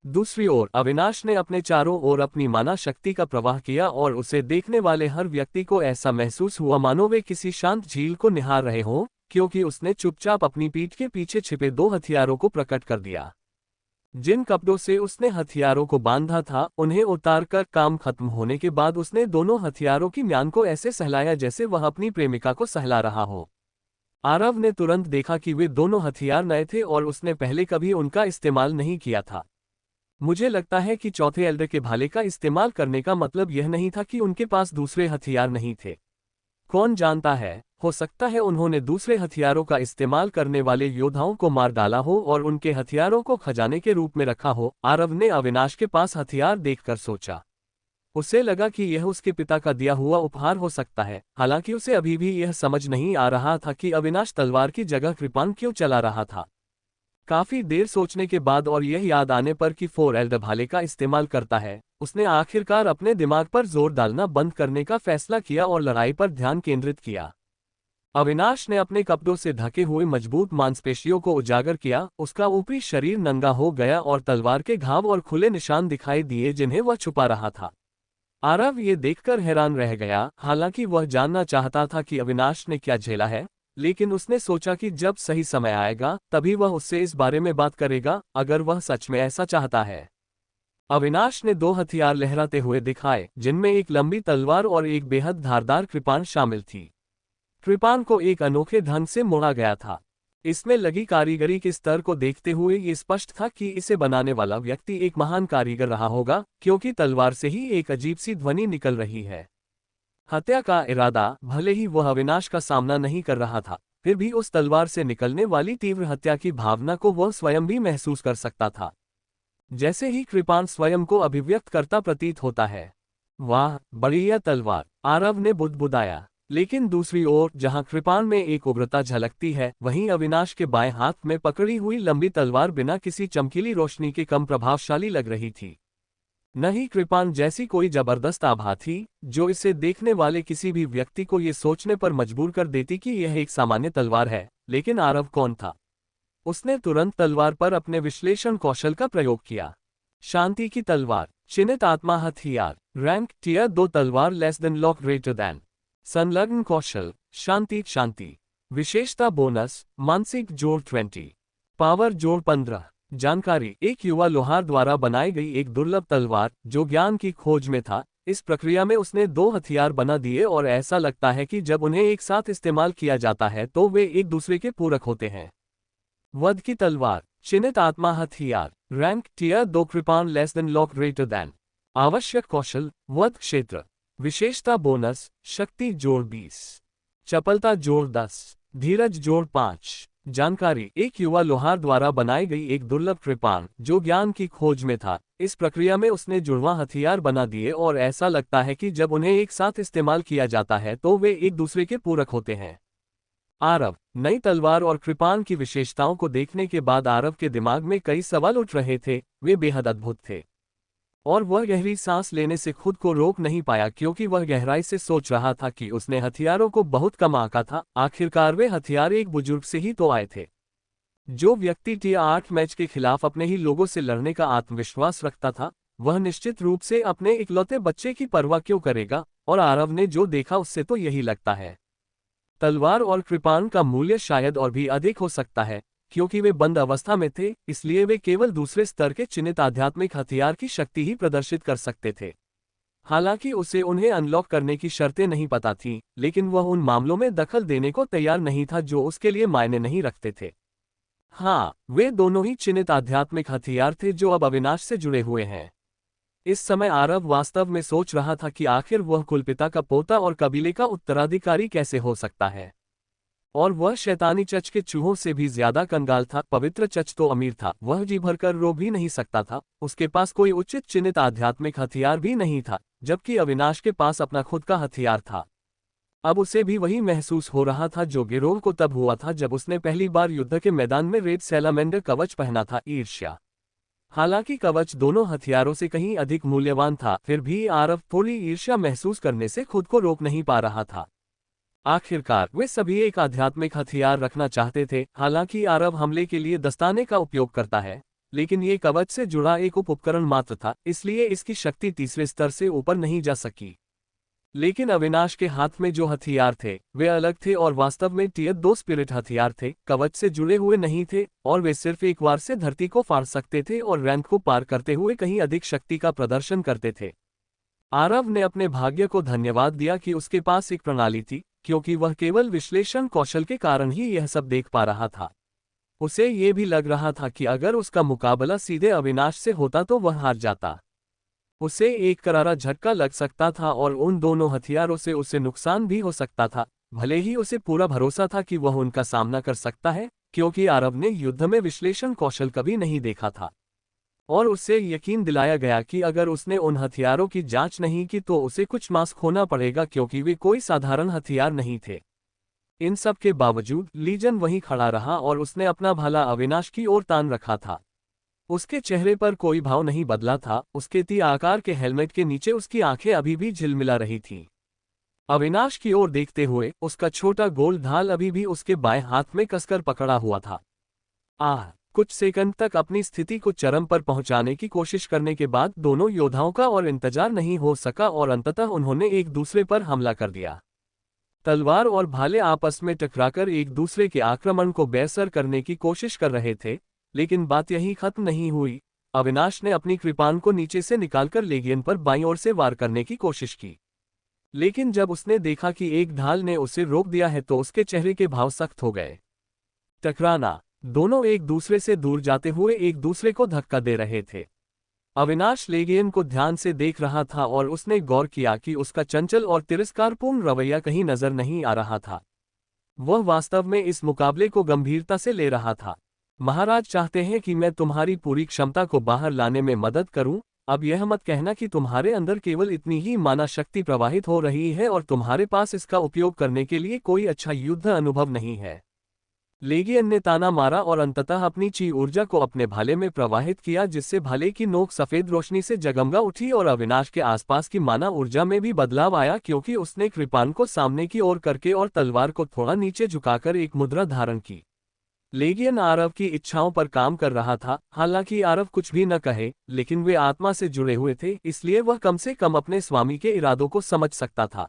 दूसरी ओर अविनाश ने अपने चारों ओर अपनी माना शक्ति का प्रवाह किया और उसे देखने वाले हर व्यक्ति को ऐसा महसूस हुआ मानो वे किसी शांत झील को निहार रहे हों, क्योंकि उसने चुपचाप अपनी पीठ के पीछे छिपे 2 हथियारों को प्रकट कर दिया। जिन कपड़ों से उसने हथियारों को बांधा था, उन्हें उतारकर काम खत्म होने के बाद उसने दोनों हथियारों की म्यान को ऐसे सहलाया जैसे वह अपनी प्रेमिका को सहला रहा हो। आरव ने तुरंत देखा कि वे दोनों हथियार नए थे और उसने पहले कभी उनका इस्तेमाल नहीं किया था। मुझे लगता है कि चौथे एल्डर के भाले का इस्तेमाल करने का मतलब यह नहीं था कि उनके पास दूसरे हथियार नहीं थे। कौन जानता है, हो सकता है उन्होंने दूसरे हथियारों का इस्तेमाल करने वाले योद्धाओं को मार डाला हो और उनके हथियारों को खजाने के रूप में रखा हो। आरव ने अविनाश के पास हथियार देखकर सोचा। उसे लगा कि यह उसके पिता का दिया हुआ उपहार हो सकता है, हालांकि उसे अभी भी यह समझ नहीं आ रहा था कि अविनाश तलवार की जगह कृपान क्यों चला रहा था। काफी देर सोचने के बाद और यह याद आने पर कि 4 एल्डर भाले का इस्तेमाल करता है, उसने आखिरकार अपने दिमाग पर जोर डालना बंद करने का फैसला किया और लड़ाई पर ध्यान केंद्रित किया। अविनाश ने अपने कपड़ों से ढके हुए मजबूत मांसपेशियों को उजागर किया, उसका ऊपरी शरीर नंगा हो गया और तलवार के घाव और खुले निशान दिखाई दिए जिन्हें वह छुपा रहा था। आरव ये देखकर हैरान रह गया, हालांकि वह जानना चाहता था कि अविनाश ने क्या झेला है, लेकिन उसने सोचा कि जब सही समय आएगा तभी वह उससे इस बारे में बात करेगा, अगर वह सच में ऐसा चाहता है। अविनाश ने 2 हथियार लहराते हुए दिखाए, जिनमें एक लंबी तलवार और एक बेहद धारदार कृपान शामिल थी। कृपान को एक अनोखे ढंग से मोड़ा गया था। इसमें लगी कारीगरी के स्तर को देखते हुए ये स्पष्ट था कि इसे बनाने वाला व्यक्ति एक महान कारीगर रहा होगा, क्योंकि तलवार से ही एक अजीब सी ध्वनि निकल रही है। हत्या का इरादा, भले ही वह अविनाश का सामना नहीं कर रहा था, फिर भी उस तलवार से निकलने वाली तीव्र हत्या की भावना को वह स्वयं भी महसूस कर सकता था, जैसे ही कृपान स्वयं को अभिव्यक्त करता प्रतीत होता है। वाह, बढ़िया तलवार, आरव ने बुदबुदाया। लेकिन दूसरी ओर जहां कृपान में एक उग्रता झलकती है, वहीं अविनाश के बाएं हाथ में पकड़ी हुई लंबी तलवार बिना किसी चमकीली रोशनी के कम प्रभावशाली लग रही थी। न ही कृपान जैसी कोई जबरदस्त आभा थी, जो इसे देखने वाले किसी भी व्यक्ति को ये सोचने पर मजबूर कर देती कि यह एक सामान्य तलवार है। लेकिन आरव कौन था? उसने तुरंत तलवार पर अपने विश्लेषण कौशल का प्रयोग किया। शांति की तलवार, चिन्हित आत्मा हथियार, रैंक टियर 2 तलवार less than lock greater then. संलग्न कौशल, शांति शांति। विशेषता बोनस, मानसिक जोड़ 20, पावर जोड़ 15। जानकारी, एक युवा लोहार द्वारा बनाई गई एक दुर्लभ तलवार जो ज्ञान की खोज में था। इस प्रक्रिया में उसने 2 हथियार बना दिए और ऐसा लगता है कि जब उन्हें एक साथ इस्तेमाल किया जाता है तो वे एक दूसरे के पूरक होते हैं। वध की तलवार, चिन्हित आत्मा हथियार, रैंक टियर 2 कृपान less than lock greater than. आवश्यक कौशल, वध क्षेत्र। विशेषता बोनस, शक्ति जोड़ 20, चपलता जोड़ 10, धीरज जोड़ 5। जानकारी, एक युवा लोहार द्वारा बनाई गई एक दुर्लभ कृपान जो ज्ञान की खोज में था। इस प्रक्रिया में उसने जुड़वां हथियार बना दिए और ऐसा लगता है कि जब उन्हें एक साथ इस्तेमाल किया जाता है तो वे एक दूसरे के पूरक होते हैं। आरव, नई तलवार और कृपान की विशेषताओं को देखने के बाद आरव के दिमाग में कई सवाल उठ रहे थे। वे बेहद अद्भुत थे और वह गहरी सांस लेने से खुद को रोक नहीं पाया, क्योंकि वह गहराई से सोच रहा था कि उसने हथियारों को बहुत कम आंका था। आखिरकार वे हथियार एक बुजुर्ग से ही तो आए थे। जो व्यक्ति टियर 8 मैच के खिलाफ अपने ही लोगों से लड़ने का आत्मविश्वास रखता था, वह निश्चित रूप से अपने इकलौते बच्चे की परवाह क्यों करेगा। और आरव ने जो देखा उससे तो यही लगता है। तलवार और कृपान का मूल्य शायद और भी अधिक हो सकता है, क्योंकि वे बंद अवस्था में थे, इसलिए वे केवल दूसरे स्तर के चिन्हित आध्यात्मिक हथियार की शक्ति ही प्रदर्शित कर सकते थे। हालांकि उसे उन्हें अनलॉक करने की शर्तें नहीं पता थीं, लेकिन वह उन मामलों में दखल देने को तैयार नहीं था जो उसके लिए मायने नहीं रखते थे। हाँ, वे दोनों ही चिन्हित आध्यात्मिक हथियार थे जो अब अविनाश से जुड़े हुए हैं। इस समय आरव वास्तव में सोच रहा था कि आखिर वह कुलपिता का पोता और कबीले का उत्तराधिकारी कैसे हो सकता है। और वह शैतानी चच के चूहों से भी ज्यादा कंगाल था। पवित्र चच तो अमीर था, वह जी भरकर रो भी नहीं सकता था, उसके पास कोई उचित चिन्हित आध्यात्मिक हथियार भी नहीं था, जबकि अविनाश के पास अपना खुद का हथियार था। अब उसे भी वही महसूस हो रहा था जो गिरोह को तब हुआ था जब उसने पहली बार युद्ध के मैदान में रेड सैलामेंडर कवच पहना था, ईर्ष्या। हालांकि कवच दोनों हथियारों से कहीं अधिक मूल्यवान था, फिर भी आरव थोड़ी ईर्ष्या महसूस करने से खुद को रोक नहीं पा रहा था। आखिरकार वे सभी एक आध्यात्मिक हथियार रखना चाहते थे। हालांकि आरव हमले के लिए दस्ताने का उपयोग करता है, लेकिन ये कवच से जुड़ा एक उपकरण मात्र था, इसलिए इसकी शक्ति तीसरे स्तर से ऊपर नहीं जा सकी। लेकिन अविनाश के हाथ में जो हथियार थे वे अलग थे और वास्तव में टियर 2 स्पिरिट हथियार थे, कवच से जुड़े हुए नहीं थे, और वे सिर्फ एक बार से धरती को फाड़ सकते थे और रैंक को पार करते हुए कहीं अधिक शक्ति का प्रदर्शन करते थे। आरव ने अपने भाग्य को धन्यवाद दिया कि उसके पास एक प्रणाली थी, क्योंकि वह केवल विश्लेषण कौशल के कारण ही यह सब देख पा रहा था। उसे ये भी लग रहा था कि अगर उसका मुकाबला सीधे अविनाश से होता तो वह हार जाता। उसे एक करारा झटका लग सकता था और उन दोनों हथियारों से उसे नुकसान भी हो सकता था। भले ही उसे पूरा भरोसा था कि वह उनका सामना कर सकता है, क्योंकि आरव ने युद्ध में विश्लेषण कौशल कभी नहीं देखा था। और उससे यकीन दिलाया गया कि अगर उसने उन हथियारों की जांच नहीं की तो उसे कुछ मास खोना पड़ेगा, क्योंकि वे कोई साधारण हथियार नहीं थे। इन सब के बावजूद लीजन वहीं खड़ा रहा और उसने अपना भाला अविनाश की ओर तान रखा था। उसके चेहरे पर कोई भाव नहीं बदला था, उसके ती आकार के हेलमेट के नीचे उसकी आंखें अभी भी झिलमिला रही थीं। अविनाश की ओर देखते हुए उसका छोटा गोल ढाल अभी भी उसके बाएं हाथ में कसकर पकड़ा हुआ था। कुछ सेकंड तक अपनी स्थिति को चरम पर पहुंचाने की कोशिश करने के बाद दोनों योद्धाओं का और इंतजार नहीं हो सका और अंततः उन्होंने एक दूसरे पर हमला कर दिया। तलवार और भाले आपस में टकराकर एक दूसरे के आक्रमण को बेअसर करने की कोशिश कर रहे थे, लेकिन बात यही खत्म नहीं हुई। अविनाश ने अपनी कृपान को नीचे से निकालकर लेगियन पर बाईं ओर से वार करने की कोशिश की, लेकिन जब उसने देखा कि एक ढाल ने उसे रोक दिया है तो उसके चेहरे के भाव सख्त हो गए। टकराना। दोनों एक दूसरे से दूर जाते हुए एक दूसरे को धक्का दे रहे थे। अविनाश लेगियन को ध्यान से देख रहा था और उसने गौर किया कि उसका चंचल और तिरस्कारपूर्ण रवैया कहीं नजर नहीं आ रहा था। वह वास्तव में इस मुकाबले को गंभीरता से ले रहा था। महाराज चाहते हैं कि मैं तुम्हारी पूरी क्षमता को बाहर लाने में मदद करूं। अब यह मत कहना कि तुम्हारे अंदर केवल इतनी ही माना शक्ति प्रवाहित हो रही है और तुम्हारे पास इसका उपयोग करने के लिए कोई अच्छा युद्ध अनुभव नहीं है। लेगियन ने ताना मारा और अंततः अपनी ची ऊर्जा को अपने भाले में प्रवाहित किया, जिससे भाले की नोक सफेद रोशनी से जगमगा उठी और अविनाश के आसपास की माना ऊर्जा में भी बदलाव आया, क्योंकि उसने कृपान को सामने की ओर करके और तलवार को थोड़ा नीचे झुकाकर एक मुद्रा धारण की। लेगियन आरव की इच्छाओं पर काम कर रहा था। हालांकि आरव कुछ भी न कहे, लेकिन वे आत्मा से जुड़े हुए थे, इसलिए वह कम से कम अपने स्वामी के इरादों को समझ सकता था।